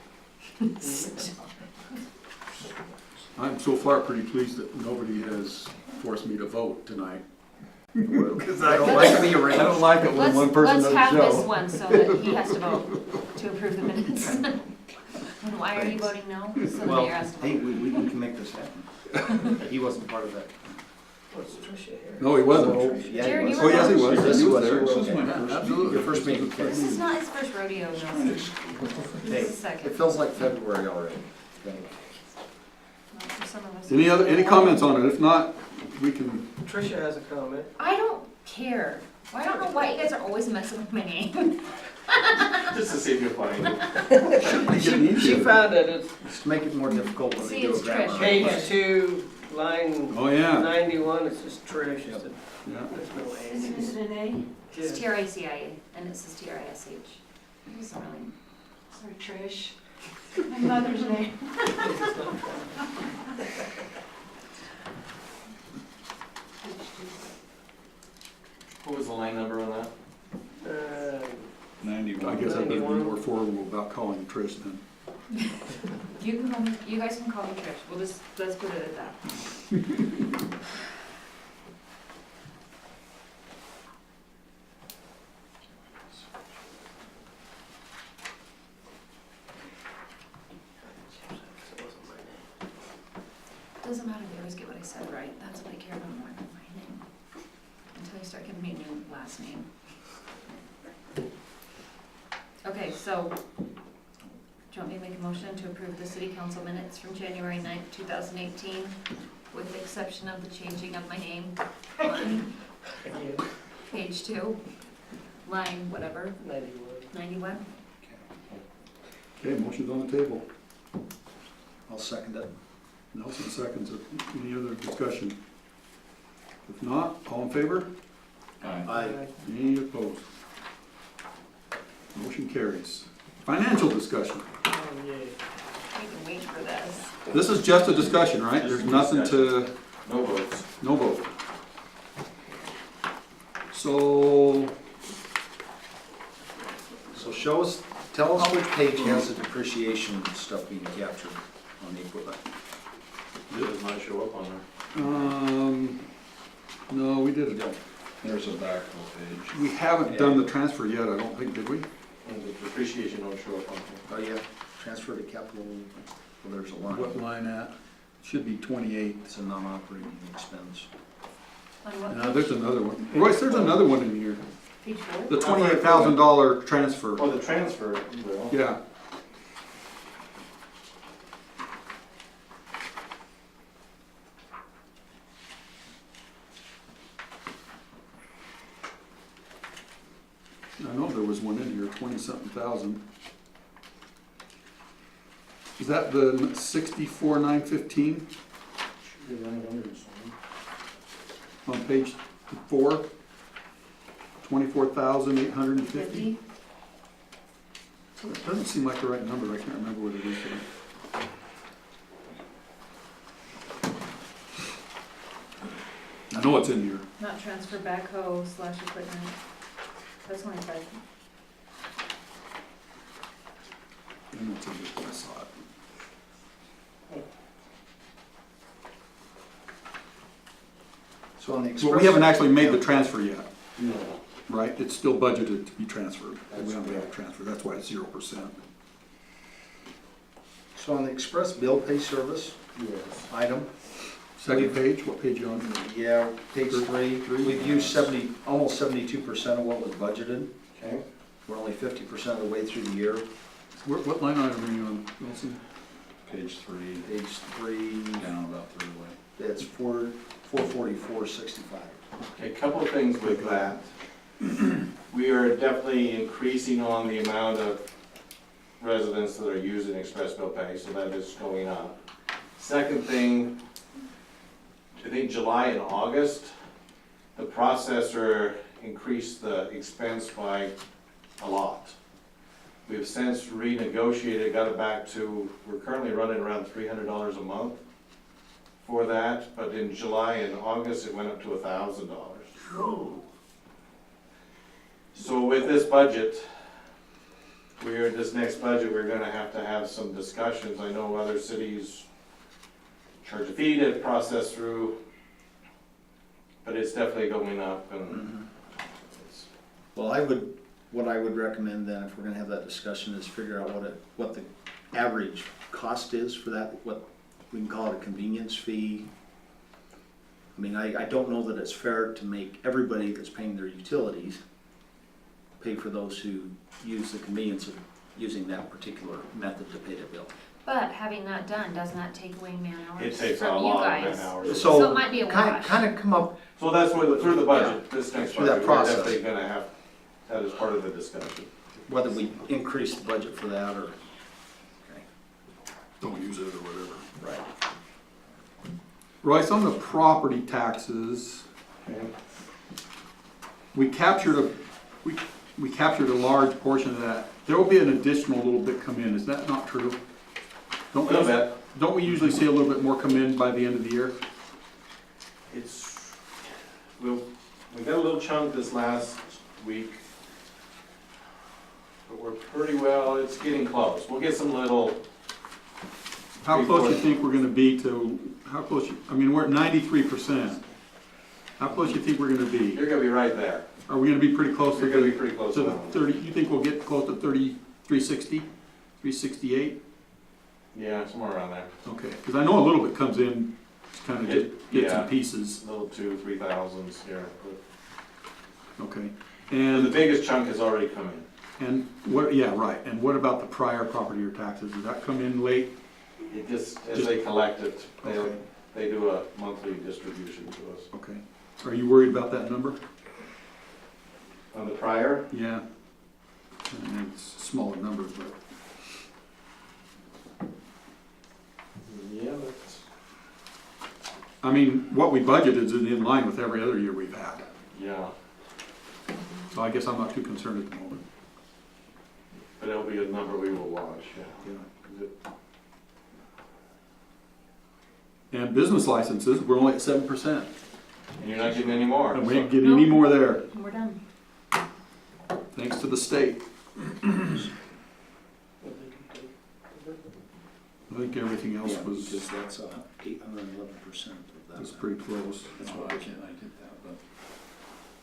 I'm so far pretty pleased that nobody has forced me to vote tonight. Because I don't like be I don't like it when one person Let's doesn't have this show. one so that he has to vote to approve the minutes. And why are you voting no? So that Well, you're asked to hey, vote. we can make this happen. He wasn't part of that. What's Tricia here? No, he wasn't. Yeah, he Jared, was. you were Oh, yes, he was. Yes, he was. This is my Yeah, first absolutely. Your first meeting. This is not his first rodeo, Nelson. This Hey, is second. it feels like February already. Okay. Well, for some of us. Any comments on it? If not, we can, Tricia has a comment. I don't care. I don't know why you guys are always messing with my name. Just just to see if you find it. Should be getting She easier. found it, it's Just to make it more difficult when they See, do it's a grammar. Trish. page 2, line Oh, yeah, 91, it's just Trish, it's a- yeah. there's no Is A. it an A? It's TRICIA, and it says TRISH. So really, Sorry, Trish. My mother's name. What was the line number on that? Uh, 91. I guess I better be more forward about calling Trish then. you can call me, you guys can call me Trish, let's put it at that. Doesn't matter, they always get what I said right, that's what I care about more than my name. Until you start giving me a new last name. Okay, so, do you want me to make a motion to approve the city council minutes from January 9th, 2018, with the exception of the changing of my name on page 2, line whatever, 91? Okay, motion's on the table. I'll second it. Nelson seconds it. Any other discussion? If not, all in favor? Aye. Any opposed? Motion carries. Financial discussion. Oh, yay. We can wait for this. This is just a discussion, right? There's nothing to, No votes. no vote. So, So show us, tell us which page has the depreciation stuff being captured on the equipment. It does not show up on there. no, we didn't. There's a backhoe page. We haven't done the transfer yet, I don't think, did we? And the depreciation don't show up on Oh, yeah, transfer to capital, well, there's a line. What line at? Should be 28. It's a non-operating expense. On what No, page? there's another one. Royce, there's another one in here. Page 4? The $28,000 transfer. here. Oh, the transfer, well. Yeah. I know there was one in here, 20-something thousand. Is that the 64,915 on page 4? 24,850? It doesn't seem like the right number, I can't remember what it is. I know it's in here. Not transfer backhoe / equipment. That's only 5. I know it's in here, I saw it. So on the Well, express. we haven't actually made the transfer yet, No. right? It's still budgeted to be transferred. We haven't made the transfer, that's why it's 0%. So on the express bill pay service Yes. item, Second page, what page you on? yeah, page 3, we've used almost 72% of what was budgeted. Okay. We're only 50% of the way through the year. What line item are you on, Wilson? Page 3, Page 3, down about third way. it's 444.65. Okay, a couple of things with that. We are definitely increasing on the amount of residents that are using express bill pay, so that is going up. Second thing, I think July and August, the processor increased the expense by a lot. We've since renegotiated, got it back to, we're currently running around $300 a month for that, but in July and August, it went up to $1,000. So with this budget, this next budget, we're gonna have to have some discussions. I know other cities charge a fee to process through, but it's definitely going up and it's, Well, what I would recommend then, if we're gonna have that discussion, is figure out what the average cost is for that, what we can call it a convenience fee. I mean, I don't know that it's fair to make everybody that's paying their utilities pay for those who use the convenience of using that particular method to pay their bill. But having that done, does not take away man hours it takes a from you lot of guys. man hours. So it might be a Kind wash. of come up, So that's what, through the budget, this next Through that budget, we're process. definitely gonna have, that as part of the discussion. whether we increase the budget for that or. Don't use it or whatever. Right. Royce, on the property taxes, we captured a large portion of that. There will be an additional little bit come in, is that not true? A little bit. Don't we usually see a little bit more come in by the end of the year? We got a little chunk this last week, but we're pretty well, it's getting close. We'll get some little, How close you think we're gonna be to, how close, I mean, we're at 93%. How close you think we're gonna be? you're gonna be right there. Are we gonna be pretty close to You're gonna be the, pretty close to to the that. 30, you think we'll get close to 360, 368? Yeah, somewhere around there. Okay, because I know a little bit comes in, it's kind of just bits Yeah. and pieces, Little 2,000-3,000s here. okay? And the And, biggest chunk has already come in. and what, yeah, right, and what about the prior property or taxes, does that come in late? It just, as they collect it, Okay. they do a monthly distribution to us. Okay, are you worried about that number? On the prior, Yeah. I mean, it's a smaller number, but, yeah, that's, I mean, what we budgeted is in line with every other year we've had, yeah, so I guess I'm not too concerned at the moment. but it'll be a number we will watch, yeah. Yeah. Is it- And business licenses, we're only at 7%, And you're not getting any more. and we ain't getting any more there, And we're done. thanks to the state. I think everything else Yeah, was, because that's 811% of was that. pretty close. That's why I get that, but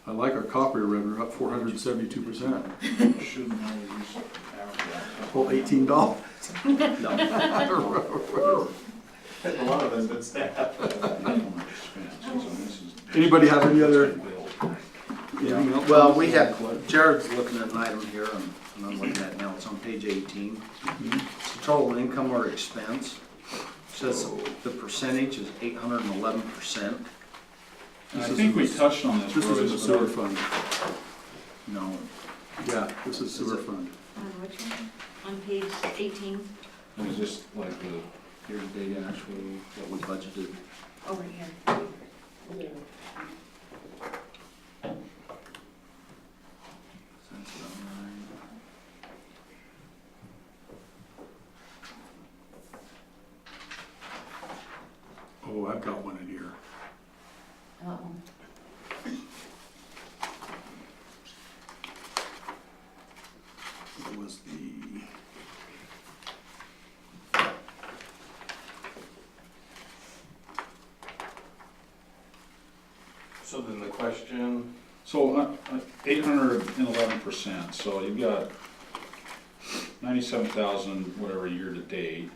I like our copier revenue, up 472%, shouldn't always use average that. whole $18. A lot of it's been staffed. Anybody have any other? Yeah. anything else? Well, we had, Jared's looking at an item here, and I'm looking at it now, it's on page 18. It's total income or expense. Says the percentage is 811%. And I think we touched on this. This is in the Royce, sewer but fund. No, Yeah, this is sewer fund. On which one? On page 18, It was just like the, year-to-date actual, what we budgeted. over here. Since 09. Oh, I've got one in here. Uh-oh. It was the, So then the question, so 811%, so you've got 97,000 whatever year to date,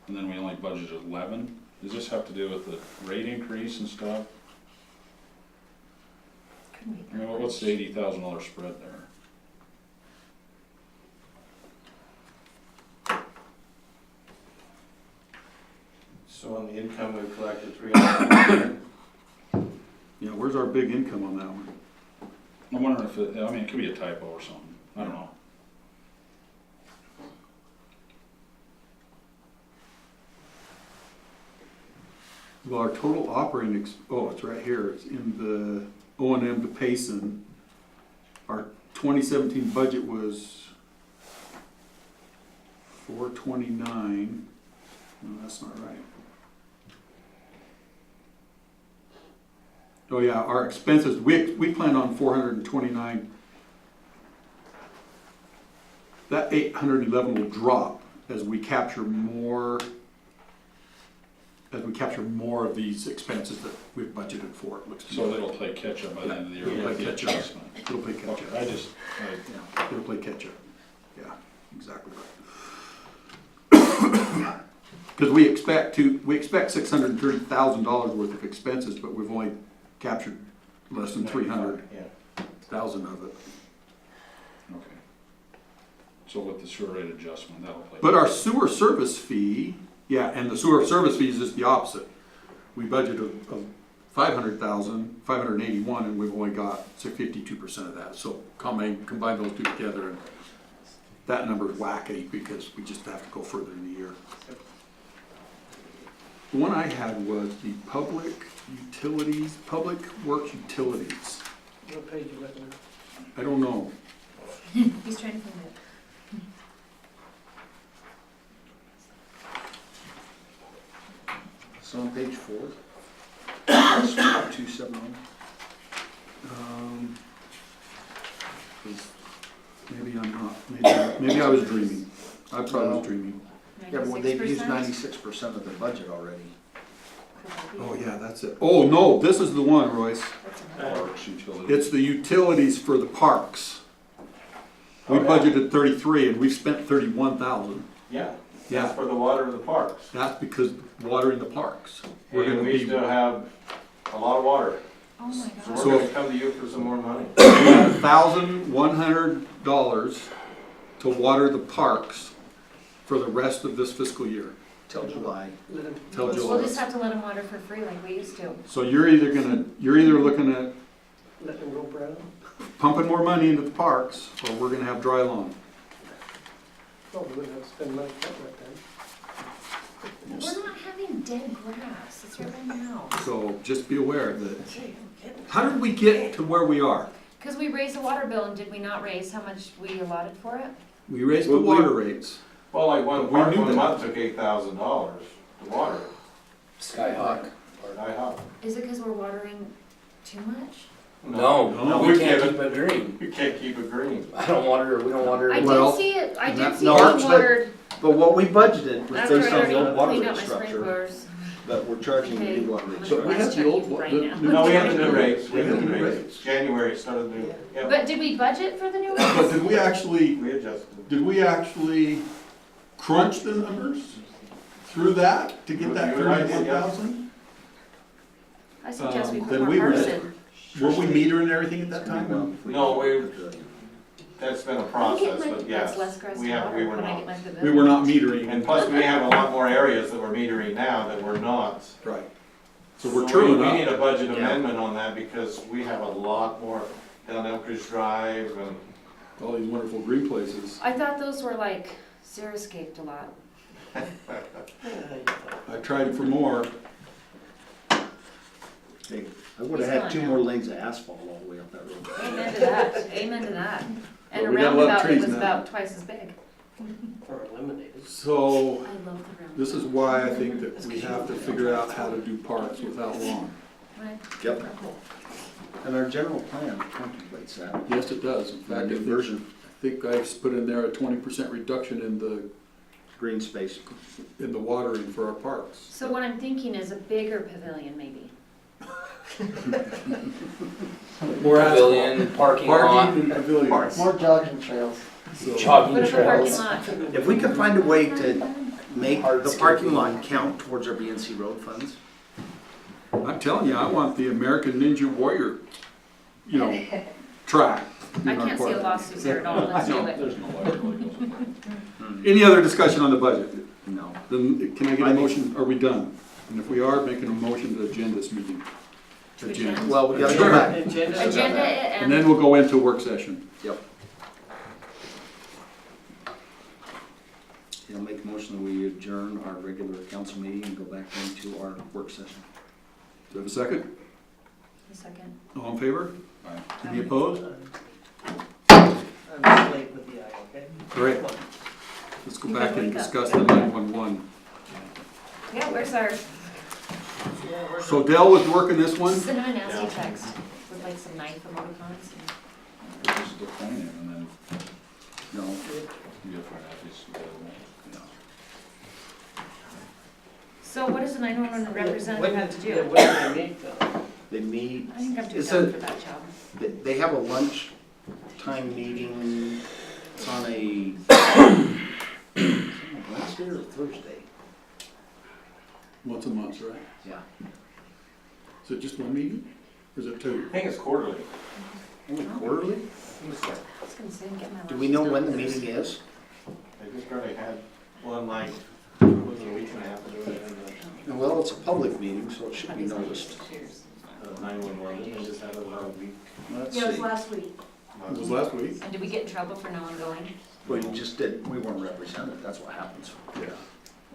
and then we only budgeted 11. Does this have to do with the rate increase and stuff? Couldn't be I mean, that what's the $80,000 spread there? so on the income we've collected 300. yeah, where's our big income on that one? I'm wondering if it, I mean, it could be a typo or something, I don't know. Well, our total operating, oh, it's right here, it's in the O and M to Payson. Our 2017 budget was 429. No, that's not right. Oh yeah, our expenses, we planned on 429. That 811 will drop as we capture more of these expenses that we've budgeted for, it looks to me. So it'll play catch up by the end of the year Yeah, with the catch up. adjustment. It'll play catch Okay, up. I just, Yeah, it'll play catch up. Yeah, exactly right. Because we expect $630,000 worth of expenses, but we've only captured less than 300,000 Yeah. of it. okay. So with the sewer rate adjustment, that'll play. But our sewer service fee, yeah, and the sewer service fee is just the opposite. We budgeted 500,000, 581, and we've only got 52% of that. So combine those two together, and that number is wacky because we just have to go further in the year. The one I had was the public works utilities. What page you looking at? I don't know. He's trying to find it. So on page 4, that's 271. Maybe I'm not, maybe I was dreaming. I probably was dreaming. Yeah, well, they've used 96%? 96% of their budget already. Oh, yeah, that's it. Oh, no, this is the one, Royce. Parks, utilities. It's the utilities for the parks. We Oh, yeah. budgeted 33 and we've spent 31,000. Yeah, Yeah. that's for the water of the parks. That's because watering the parks. We're And gonna we be, still have a lot of water, Oh my so god. we're gonna come to you for some more money. $1,100 to water the parks for the rest of this fiscal year. Till July. Let him- Till We'll July. just have to let them water for free like we used to. So you're either looking at Let him rope around. pumping more money into the parks, or we're gonna have dry lawn. Oh, we wouldn't have to spend money for that then. We're not having dead grass, it's right in the house. So just be aware that, how did we get to where we are? Cause we raised the water bill and did we not raise how much we allotted for it? We raised the water rates. Well, like one But we park, knew one that. month took $8,000 to water, Skyhawk. or Nighthawk. Is it cause we're watering too much? No, No, we we can't can't. keep it green. You can't keep it green. I don't water, we don't water. I Well, did see it, I did that- see no, it that's watered But what we budgeted was after I based on already the old water cleaned rate up my structure, sprinklers. but we're charging the Okay. new water rate So structure. we have the old Right the now. new- No, we have the new rates, we We have have the the new new rates. rates. January it started the new, yep, But did we budget for the new But rates? did we actually, we adjusted. crunch the numbers through that to get that You're right, yeah. 31,000? I suggest we put then more we were- parks in. Were we metering everything at that time? No, that's been a I process, get my, but yes, that's less grass we to have, we water were when I not. get my pavilion. We were not metering. And plus, we have a lot more areas that we're metering now that we're not. Right. So we're we turning need up. a budget Yeah. amendment on that because we have a lot more down Elkridge Drive and. All these wonderful green places. I thought those were like xeriscaped a lot. I tried for more. Hey, I would have had 2 more lanes of asphalt all the way up that road. Amen to that, amen to that. And Well, a we got a lot of roundabout that trees was now. about twice as big. Or eliminated. So I love the roundabout. this is why I think that we have to figure out how to do parks without lawn. Right. Yep. And our general plan contemplates that. Yes, it does. In That fact, new I version, think I put in there a 20% reduction in green space. the watering for our parks. So what I'm thinking is a bigger pavilion maybe. More Pavilion, parking lot, Parking and pavilions. More jogging trails. So- jogging What if a parking trails. lot? If we could find a way to make the parking lot count towards our BNC road funds, I'm telling you, I want the American Ninja Warrior, track. I can't see a lawsuit there at all, let's do it. There's no liability. Any other discussion on the budget? no. Then can I get a motion, are we done? And if we are, making a motion to agenda this meeting. To adjourn. Well, we gotta Sure. go back. Agenda And and, then we'll go into work session. Yep. I'll make a motion that we adjourn our regular council meeting and go back into our work session. Do you have a second? a second. All in favor? Aye. Any opposed? I'm late with the eye, okay? Great. Let's go back and discuss the 911. Yeah, where's our So Dell was working this one? cinnamon nasty text with like some knife emoticons? Just decline it and then No. you have to have this. So what does the 911 representative have to Yeah, do? when do they meet though? They meet, I think I'm too It's dumb a- for that job. they have a lunch time meeting. It's on a Wednesday or Thursday. Once a month, right? Yeah. Is it just one meeting? Or is it two? I think it's quarterly. Only quarterly? I was gonna say, get my Do we know lunches when done the first. meeting is? They just barely had one like, was it a week and a half ago? Well, it's a public meeting, so it should be Probably noticed. cheers. 911, didn't they just have it about a week? Let's Yeah, it was see. last week. It was last week. And did we get in trouble for no one going? Well, you just did, we weren't represented, that's what happens. Yeah.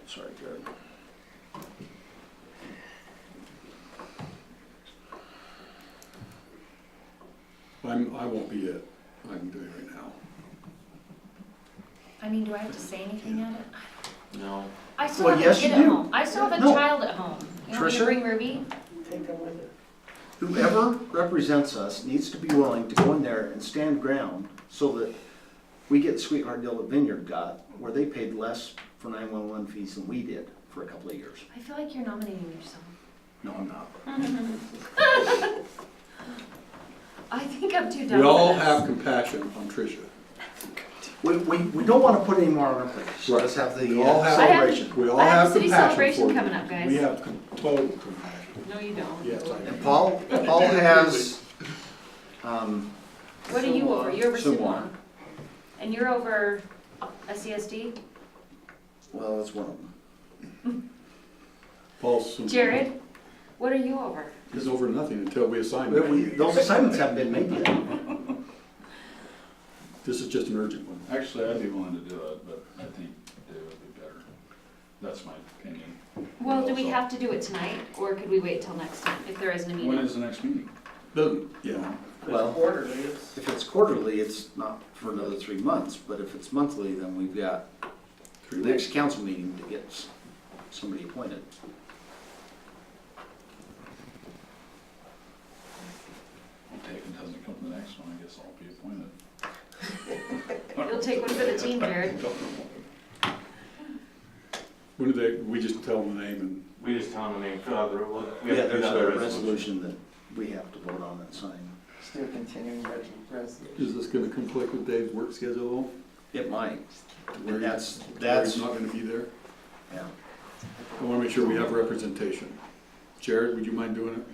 Sorry, Jared. I won't be it. I can do it right now. I mean, do I have to say anything at it? No. I still Well, have yes, a kid you at do. home. I still have a No. child at home. You want me Tricia? to bring Ruby? Take them with you. Whoever represents us needs to be willing to go in there and stand ground so that we get the Sweetheart Deal that Vineyard got, where they paid less for 911 fees than we did for a couple of years. I feel like you're nominating yourself. No, I'm not. I think I'm too dumb We all for this. have compassion on Tricia. We don't want to put any more on our plate. So let's have the We all have- celebration. We all I have have city compassion celebration for coming you. up, guys. We have total compassion. No, you don't. Yes, I And do. Paul has, What are you over? You're over Suwon. Suwon. And you're over SCSD? well, that's one of them. Paul's Jared, what are you over? is over nothing until we assign But him. those assignments haven't been made yet. This is just an urgent one. Actually, I'd be willing to do it, but I think Dave would be better. That's my opinion. Well, do we Also- have to do it tonight, or could we wait till next time, if there isn't a meeting? When is the next meeting? Doesn't, yeah. Well, It's quarterly, it's. if it's quarterly, it's not for another 3 months, but if it's monthly, then we've got the next council meeting to get somebody appointed. If Dave doesn't come to the next one, I guess I'll be appointed. You'll take one for the team, Jared. When do they, we just tell them the name and, We just tell them the name, fill out the, we Yeah, have to do there's that a resolution that we have to vote on and sign. Still continuing resolution. is this gonna conflict with Dave's work schedule? It might. Where That's, He's not gonna be there? yeah. I wanna make sure we have representation. Jared, would you mind doing it?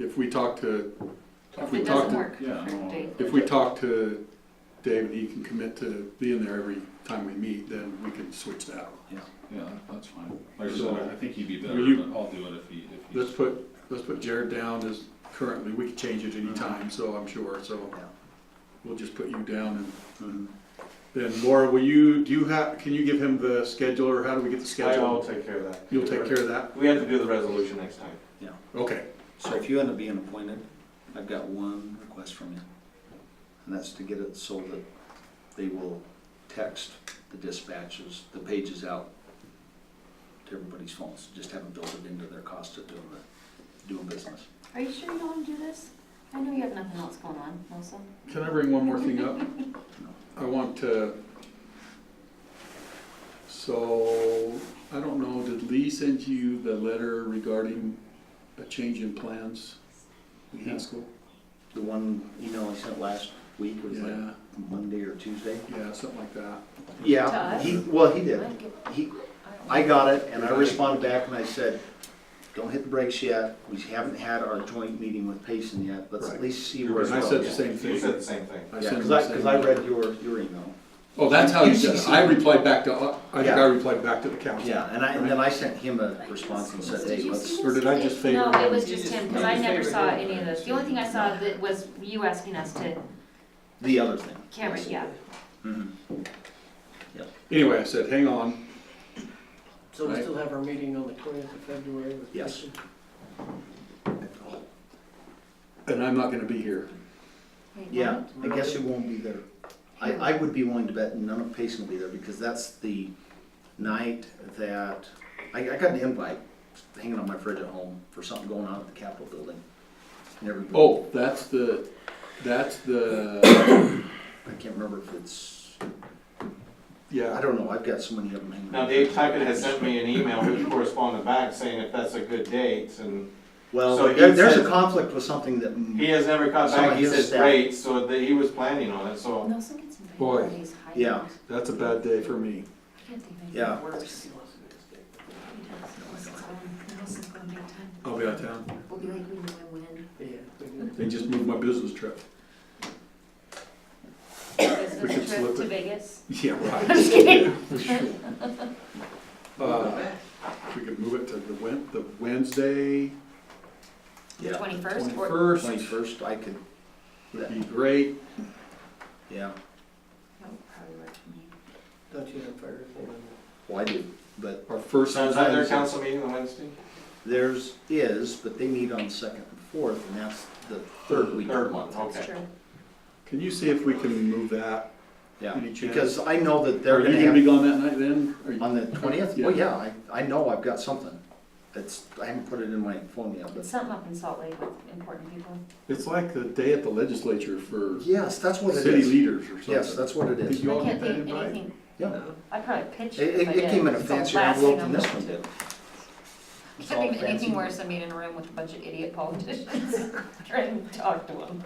If we talk to, If we it talk doesn't to- work Yeah, for no. Dave. if we talk to Dave and he can commit to being there every time we meet, then we can switch that. Yeah, that's fine. Like I So- said, I think he'd be better, Will you- but I'll do it if he's. Let's put Jared down as currently, we can change it anytime, so I'm sure, so Yeah. we'll just put you down Mhm. and then Laura, will you, can you give him the schedule or how do we get the I schedule? will take care of that. You'll take care of that? We have to do the resolution next time. Okay. So if you end up being appointed, I've got one request from you. And that's to get it so that they will text the dispatches, the pages out to everybody's phones. Just haven't built it into their cost of doing business. Are you sure you don't want to do this? I know you have nothing else going on, Melissa. Can I bring one more thing up? I want to, so, I don't know, did Lee send you the letter regarding a change in plans in Haskell? The one email I sent last week was like Yeah, Monday or Tuesday. yeah, something like that. To Yeah, us? he I did. don't get- He, don't I got it and I responded back and I said, don't hit the brakes yet. We haven't had our joint meeting with Payson yet. Let's Right. at least see where it's And I going. said the Yeah, same You thing. said the same thing. I because sent him the same I read thing. your email. Oh, that's how you You said it. CC'd I me. replied back to, I think Yeah. I replied back to the council. Yeah, and then I sent him a response and said, Did hey, you let's, see Or did I just favor No, him? it was just him, because You I just never favored saw him. any of this. The only thing I saw that was you asking us to, the other thing. Cameron, yeah. Mhm. Anyway, I said, hang on. So we Right. still have our meeting on the 20th of February with Yes. Payson? And I'm not gonna be here. Wait, Yeah, what? I guess you won't be there. I would be willing to bet none of Payson will be there because that's the night that, I got an invite hanging on my fridge at home for something going on at the Capitol building. And everybody, Oh, that's the, I can't remember if it's, I yeah. don't know, I've got so many of them hanging. Now, Dave Tuckett has sent me an email, which corresponded back saying if that's a good date, and Well, So he there's a said- conflict with something that, he has never got Some back, of he his says staff- great, so that he was planning on it, so. Nelson gets invited Boy. when he's hiding. Yeah. That's a bad day for me. I can't think of Yeah. anything worse. He does. Nelson's going big time. I'll be out of town. We'll be like, we know when. Yeah. They just moved my business trip. Business We could trip slip to it. Vegas. Yeah, right. I'm just kidding. For sure. We could move it to the Wednesday. The Yeah. 21st? Or 21st 21st, I could, would be great. yeah, That would probably work for me. Don't you have everything on well, I do, but Our first. So is that their council meeting on Wednesday? theirs is, but they meet on 2nd and 4th, and that's the third week of Third the one, month. that's okay. true. Can you see if we can move that? Yeah, Any chance? because I know that they're Are you gonna gonna be have, gone that night then? Are you- on the 20th? Yeah. Well, yeah, I know I've got something. I haven't put it in my phone yet, but, It's something up in Salt Lake with important people. It's like the day at the legislature for yes, that's what it city is. leaders or something. Yes, that's what it Did is. you I all can't get that think invite? anything, Yeah. I'd probably pitch It, it if I it did. came in a It's the fancier last envelope thing than I'm this going one to. did. It's Can't all think of anything fancy. worse than being in a room with a bunch of idiot politicians, trying to talk to them.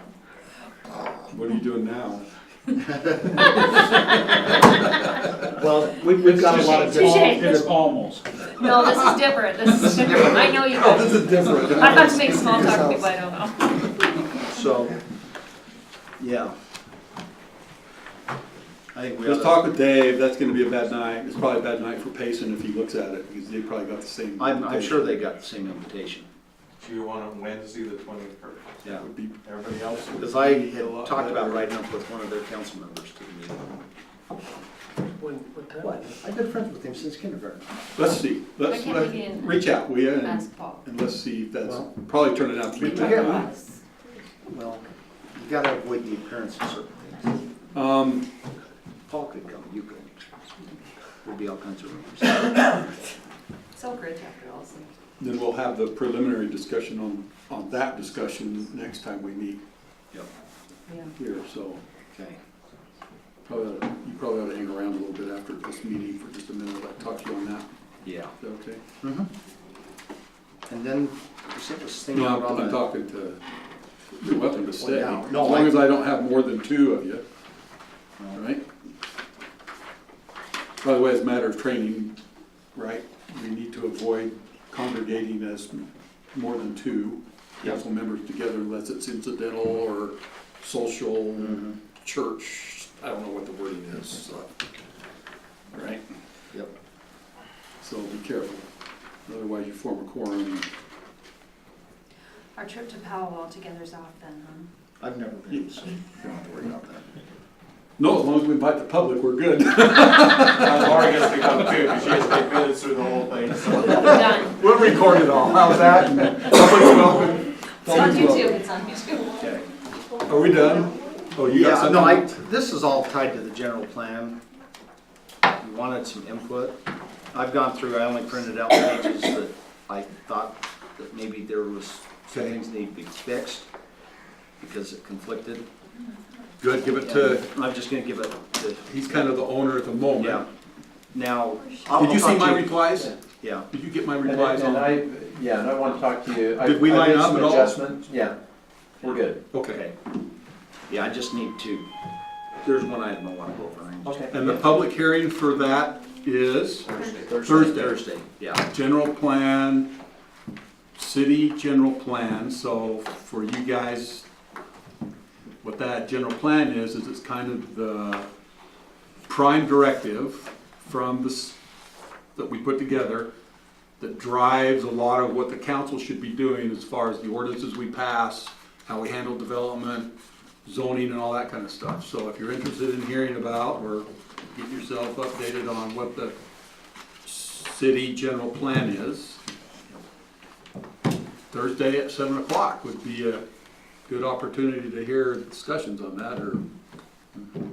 What are you doing now? Well, we've got a lot of Touche. different. It's almost. No, this is different, this is different, I know you guys. is different. I'm about to make small talk to people I don't know. So, yeah. I think we Let's ought talk with Dave, that's gonna be a bad night, it's probably a bad night for Payson if he looks at it, because they probably got the same. I'm sure they got the same invitation. Do you want it Wednesday, the 21st? Yeah. That would be, Everybody else? Because I had talked about riding up with one of their council members to the meeting. what time? What? I've been friends with him since kindergarten. let's see, I let's, can't think in- reach out, will you, and Ask Paul. let's see if that's, Well, probably turning out to be a We bad talked night. about this. Well, you gotta avoid the appearance of certain things. Paul could come, you could. There'd be all kinds of rumors. It's all great after all, so. Then we'll have the preliminary discussion on that discussion next time we meet Yep. Yeah. here, so. Okay. You probably ought to hang around a little bit after this meeting for just a minute, I'll talk to you on that, Yeah. is that okay? Mm-hmm. And then, you sent this thing No, out I'm on the. talking to, you're welcome to stay, yeah. as No, long as I don't have more than 2 of you, No. right? By the way, as a matter of training, right, we need to avoid congregating as more than 2 council members together unless it's incidental or social, Mhm. church, I don't know what the wording is, so, right? Yep. So be careful, otherwise you form a quorum. Our trip to Powell altogether's off then, huh? I've never been, so you don't have to worry about that. No, as long as we invite the public, we're good. Laura gets to come too, because she has to take minutes through the whole thing, so. We're done. We'll record it all, how's that? Public's welcome. It's on YouTube, it's on YouTube. Okay. Are we done? Oh, you got Yeah, something? no, this is all tied to the general plan. You wanted some input. I've gone through, I only printed out pages that I thought that maybe there was some Okay. things that need to be fixed because it conflicted. Good, give it to, I'm just gonna give it to. he's kind of the owner at the moment. Yeah. Now. Did you see my replies? replies? Yeah. Did you get my And replies and on? I, yeah, and I want to talk to you. Did we I line made up some at all? adjustments. Yeah, we're good. Okay. Okay. Yeah, I just need to, there's one item I wanna go over. Okay. And the public hearing for that is Thursday. Thursday. Thursday, yeah. General plan, city general plan, so for you guys, what that general plan is it's kind of the prime directive from this, that we put together, that drives a lot of what the council should be doing as far as the ordinances we pass, how we handle development, zoning and all that kind of stuff. So if you're interested in hearing about or get yourself updated on what the city general plan is, Thursday at 7 o'clock would be a good opportunity to hear discussions on that or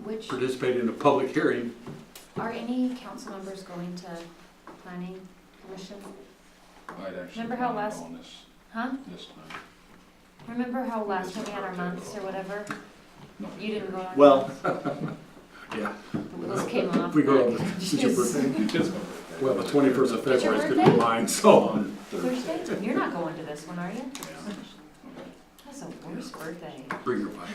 Which, participate in a public hearing. are any council members going to planning commission? I'd actually Remember how plan on last- going this Huh? time. Remember how last time we had our months or whatever? No. You didn't go on? Well, Yeah. The wheels came off. We go on the, Jeez. it's your birthday? Well, the 21st of It's your February is gonna be birthday? mine, so. On Thursday. Thursday? You're not going to this one, are you? Yeah. That's a worst birthday. Bring your pie.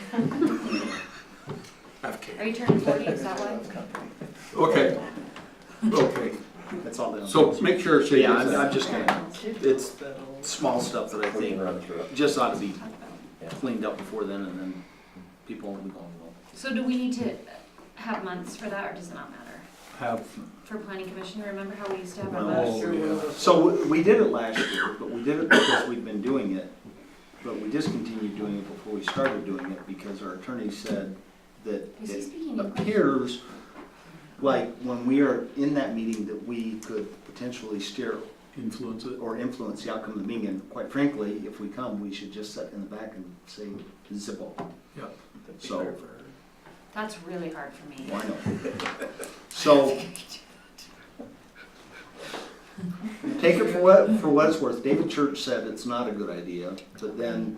Have Are cake. you turning 40, is that why? Okay. Okay. that's all that. So make sure Shay Yeah, gets I'm that. just gonna, it's small stuff that I We can think run through it. just ought to be Yeah. cleaned up before then, and then people will be going, well. So do we need to have months for that, or does it not matter? Have, For planning commission, remember how we used to have our No. months? oh, yeah. So we did it last year, but we did it because we'd been doing it but we discontinued doing it before we started doing it because our attorney said that Is he it speaking English? appears like when we are in that meeting that we could potentially steer Influence it. or influence the outcome of the meeting. And quite frankly, if we come, we should just sit in the back and say zippo. Yeah. So, That's really hard for me. why not? So, take it for what it's worth. David Church said it's not a good idea, but then,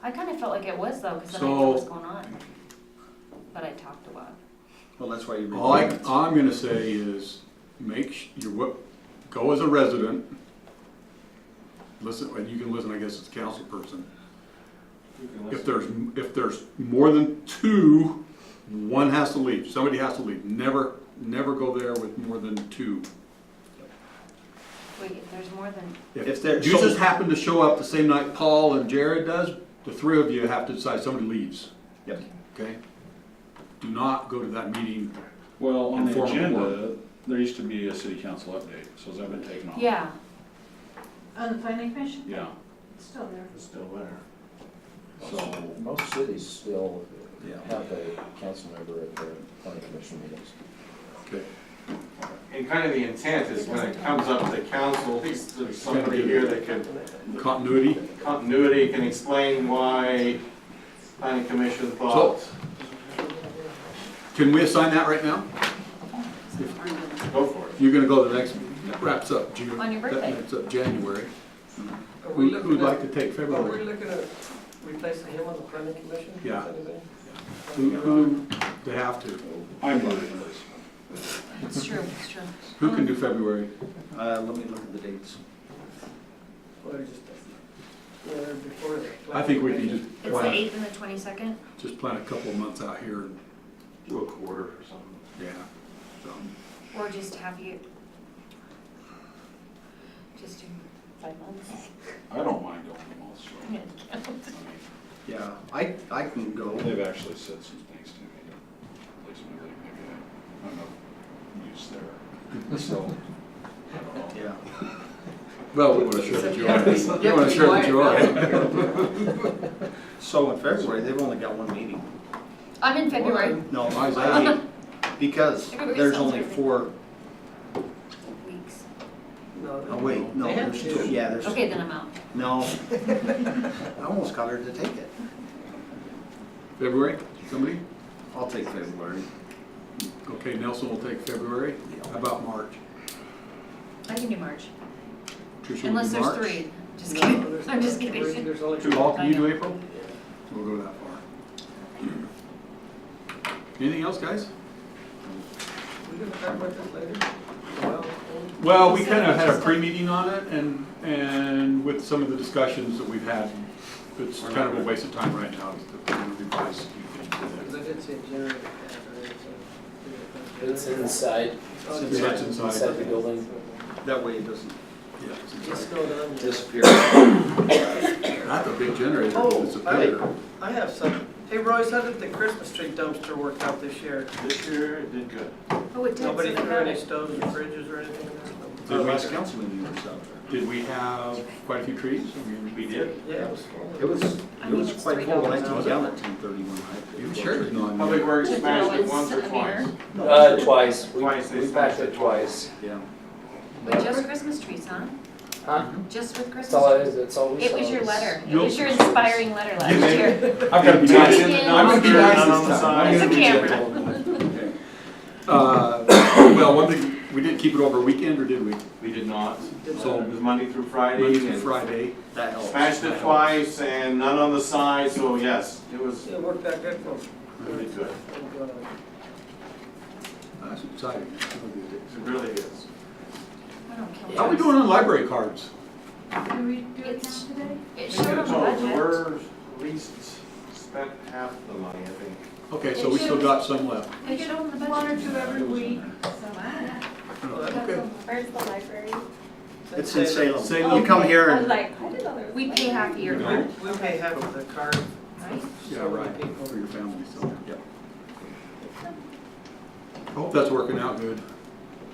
I kind of felt like it was though, because then I So- knew what was going on. But I talked a lot. well, that's why you read All minutes. I'm gonna say is, go as a resident. Listen, and you can listen, I guess, as a council person. If there's more than two, one has to leave, somebody has to leave. Never go there with more than two. Wait, if there's more than, If there- You just happen to show up the same night Paul and Jared does, the three of you have to decide somebody leaves, Yep. okay? Do not go to that meeting. Well, on the Informal agenda, there used to be a city council update, so has that been taken off? yeah, On the planning commission? Yeah, It's still there. It's still there. so, Most cities still Yeah. have a council member at their planning commission meetings. Okay. And kind of the intent is when it comes up to council, at least there's somebody here that can, Continuity. continuity can explain why planning commission thought. Can we assign that right now? Go for it. You're gonna go to the next, that wraps up June. On your birthday. That wraps up January. Are we Who'd looking like at, to take are we February? looking at replacing him on the planning commission? Yeah. Is Who, they have to. I'm running this. it's true, it's true. Who can do February? Let me look at the dates. Well, just, yeah, before the. I think we can planning just It's the plan, 8th and the 22nd? just plan a couple of months out here and, Do a quarter or something. yeah. So, Or just have you, just do 5 months? I don't mind going to most, so, I mean, Yeah, I can go. they've actually said some things to me, at least maybe I'm of use there, so, I don't know. Yeah. well, we want to show that you are. We want to show that you are. So in February, they've only got one meeting. I'm in February. No, Why is that? because February there's sounds only perfect. 4, Weeks. No, oh wait, no, they have there's two. 2, yeah, there's, Okay, then I'm out. no. I almost got her to take it. February, somebody? I'll take February. Okay, Nelson will take February. How about March? I can do March, Tricia will unless do there's March. 3. Just No, kidding, there's I'm just three, kidding. There's only two. Paul, can you do I know. April? We'll go that far. Anything else, guys? We gonna talk about this later? Well, Well, we kind of had a pre-meeting on it, and with some of the discussions that we've had, it's kind of a waste of time right now to revise a few things. I did see a generator. It's inside, Yeah, it's inside the building. That way it doesn't Yeah, it's Just inside. go down. disappear. That's a big generator. Oh, It's a picture. I have some. Hey Royce, how did the Christmas tree dumpster work out this year? This year, it did good. Oh, it did, so Nobody they threw got any it. stoves or fridges or anything in there? Our last council meeting was out there. Did we have quite a few trees? We did. Yeah, it was full. It was, I it mean, was it's quite full when I $3 came down at 10:30 one night. You sure there's no? Public Works Just smashed throw it in once or a twice. mirror. Twice, Twice they we packed smashed it it twice. Yeah. Wait, just Christmas trees, huh? Huh? Just with That's all it Christmas is, trees? that's all we It sell was your is- letter. It You'll- was your inspiring letter last Yeah. year. I'm gonna be Nice. nice. Chicken. I'm gonna be nice Not on the this time. I'm side. gonna be It's a gentle. Well, one thing, we didn't keep it over a weekend, or did we? We did not. Did So it was Monday through Friday. Monday through and Friday. That helps. Smashed it twice and none on the side, so yes, it was It worked out good for them. really good. That's exciting. It really is. I don't kill How are we doing on library cards? Did we do it It's- now today? It showed on the So budget. we're at least spent half the money, I think. Okay, so we still got some left. We get one or two every week, so. Okay. Where's the library? It's in Salem. Salem. You come here I was and, like, I didn't know there was. We pay half a year, No. right? We pay half of the card. Right? Yeah, So many right, people. for your family, so, yeah. I hope that's working out good.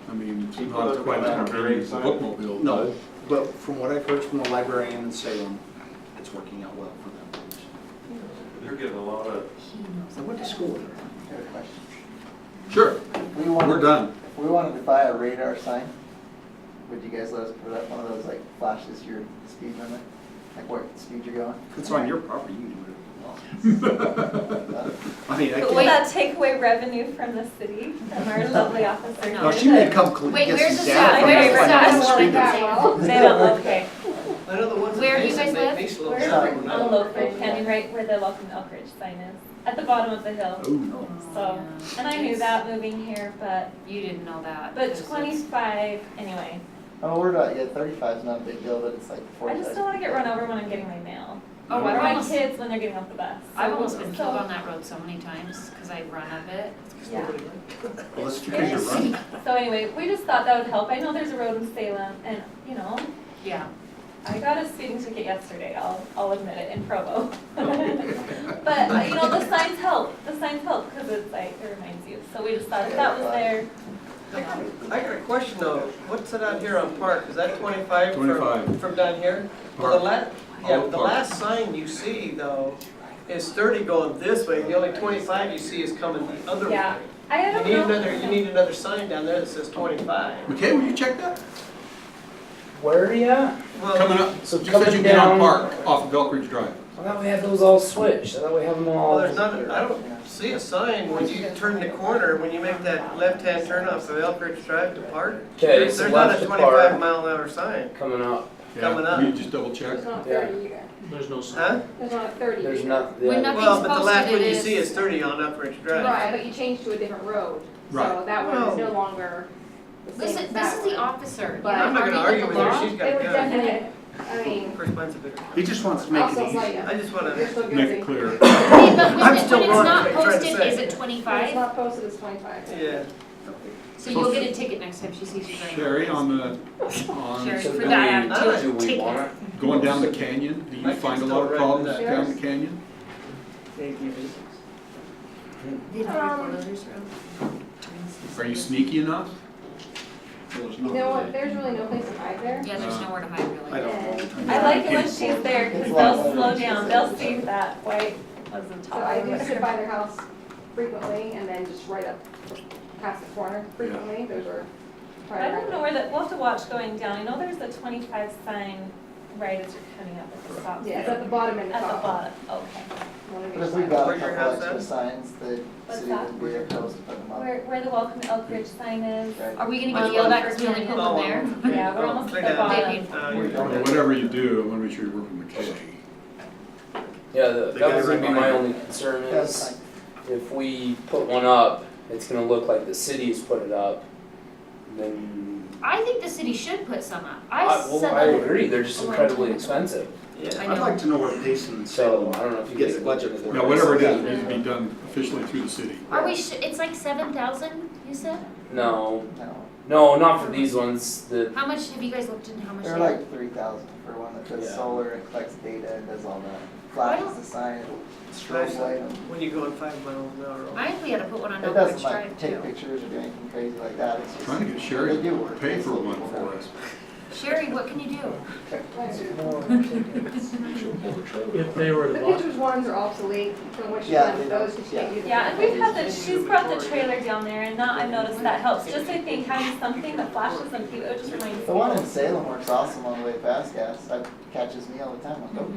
I mean, it's People not that quite are as very entertaining as the excited. bookmobile. no, but from what I've heard from the librarian in Salem, it's working out well for them. They're getting a lot of. He knows. I went to school with her. I got a question. Sure, We wanted- we're done. If we wanted to buy a radar sign, would you guys let us put up one of those like flashes your speed limit? Like what speed you're going? If it's on your property, you can do whatever you want. I mean, I But Wait. will that take away revenue from the city, from our lovely officer? No. No, she may come Wait, get where's some the data. sign? from Where's the everybody sign? on the street. They don't, okay. I know the ones Where in do you guys Mason live? make me slow We're down. on Loafridge Canyon, right where the Welcome to Elk Ridge sign is, at the bottom of the hill. Ooh. So, and I knew that moving here, but You didn't know that. But because it's- 25, anyway. I'm worried about, yeah, 35 is not a big deal, but it's like 45. I just don't want to get run over when I'm getting my mail. Oh, Or I've my almost, kids when they're getting off the bus. I've almost been So- killed on that road so many times because I run a bit. Yeah. Well, that's because you're running. So anyway, we just thought that would help. I know there's a road in Salem and, you know, Yeah. I got a speeding ticket yesterday, I'll admit it, in Provo. But, you know, the signs help because it's like, it reminds you. So we just thought if that was there, I got a question though, what's it out here on Park, is that 25 25. from down here? Well, the Park. last sign you see though is 30 going this way, the only 25 you see is coming the other way. yeah. I don't You need know. another, you need another sign down there that says 25. McKay, will you check that? Where are you at? Well, So You said you coming get on down, Park off of Elk Ridge Drive. I thought we had those all switched, I thought we have them all. well, there's not, I don't see a sign when you turn the corner, when you make that left-hand turn off of Elk Ridge Drive to Park. Okay, There's so not left a to 25 Park, mile an hour sign. coming up, Coming up. Yeah, you just double check. There's not Yeah. 30 either. There's no sign. Huh? There's not 30 there's either. nothing. When Yeah. nothing's Well, but the last posted, one it you is- see is 30 on Up Ridge Drive. Right, but you changed to a different road. Right. So that one is no longer the same Listen, as this that is the one. officer. But You're I'm not gonna argue with her, she's They got would a gun. definitely, I mean, First mine's a bigger. He just wants to make I'll it still easy. tell you. I just wanna, You're still Make guilty. it clear. Okay, but when I'm it- still when it's wrong, not what you're trying to posted, say. is it When it's 25? not posted, it's 25. yeah. So you'll get a ticket next time she sees you driving. Sherry, on Sherry, So for do that we- attitude, Do we ticket. want it? going down the canyon, do My you find a kids lot of don't problems ride down that. the canyon? They don't report others around. Are you sneaky enough? So there's You no know way. what, there's really no place to hide there. Yeah, there's nowhere to hide really. I don't know. I like it when she's there because they'll slow down, they'll see that white was the So top. I do sit by their house frequently and then just right up past the corner frequently. Those are probably. I don't know where that, we'll have to watch going down. I know there's a 25 sign right as you're coming up at the stop. Yeah, it's at the bottom and the At the top. bottom, okay. One of But each if we've side. got a Where's your couple house extra at? signs, the What's city that? would be opposed to putting them up. Where the Welcome to Elk Ridge sign is. Right. Are we gonna get yelled at because we only put them Oh, there? Yeah, we're almost clear at the down. bottom. You're Well, going whatever you do, I want to make sure you're working with McKay. Yeah, They that was gotta gonna be my remind only concern That's is, fine. if we put one up, it's gonna look like the city's put it up, then. I think the city should put some up. Well, said I that- agree, they're just a long incredibly time ago. expensive, Yeah. I I'd know. like to know what Payson and so Salem I don't know if you gets guys a budget for. Now, whatever it is, it needs to be done officially through the city. Are we, it's like 7,000, you said? No, No, no, not for these ones, How much, have you guys looked into how much they're they like 3,000 for one that does Yeah. solar and collects data and does all that. Why Flashes the sign, strobe Nice. light 'em. When you go in 5 miles an hour. I think we ought to put one on It Elk doesn't Ridge like Drive take too. pictures or do anything crazy like that, it's just. Trying to get Sherry They do to work. pay They for still one do for work. us. Sherry, what can you do? If they were to The buy, pictures ones are obsolete from what she Yeah, done they those don't- because she can't use them. Yeah, and we've had the, she's brought the trailer down there and that, I've noticed that helps. Just I think having something that flashes and people, it just reminds The one in people. Salem works awesome on the way past gas, that catches me all the time, I go.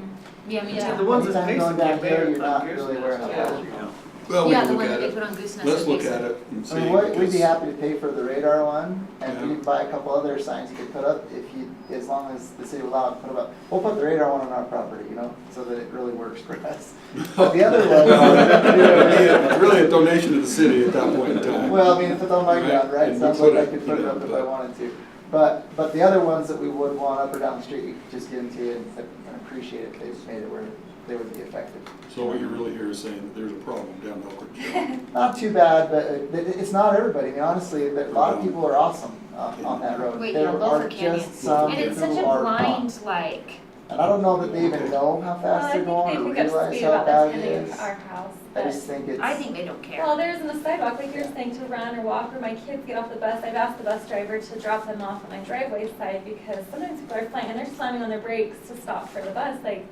Yeah, me Yeah. The too. ones that Anytime face going the down here, better you're not on really wearing a Gooseneck. flash. Well, we Yeah, can the look one that at they it. put on Gooseneck. Let's look Jason. at it and I see. mean, we'd be because- happy to pay for the radar one, and Yeah. we'd buy a couple other signs you could put up if you, as long as the city will allow it to put them up. We'll put the radar one on our property, you know, so that it really works for us. But the other It's one, really a donation to the city at that point in time. well, I mean, if it's on my Right, ground, right, and sounds we put like I it, could put you it know, up if I but- wanted to. But the other ones that we would want up or down the street, we could just give them to you and appreciate it if they made it where they would be effective. So what you're really here is saying that there's a problem down Elk Ridge. Not too bad, but it's not everybody. I mean, honestly, a lot of people are awesome on that road. Wait, There yeah, those are are canyon. just some And it's such who a are not. blind, like, And I don't know that they even know how Well, fast I they're think going they or pick up realize speed how about bad the it end is. of our house. I but- just think it's. I think they don't care. Well, there's in the sidewalk, like you're saying, to run or walk, or my kids get off the bus, I've asked the bus driver to drop them off on my driveway side, because sometimes people are flying, and they're slamming on their brakes to stop for the bus, like,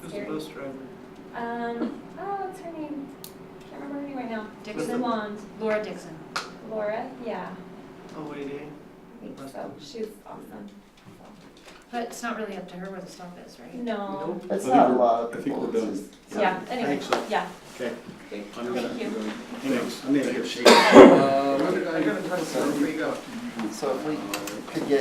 Who's the Carrie. bus driver? What's her name? Can't remember her name right now. Dixon? Blonde. Laura Dixon. Laura, yeah, Oh, wait, eh? I think so. She's awesome. But it's not really up to her where the stop is, right? No. It's I think not a we're- lot of I think people. we're it's done. just- Yeah, anyway, think so. yeah. Okay. I'm gonna, Thank you. I'm gonna give Shane. I gotta talk to her. So if we could get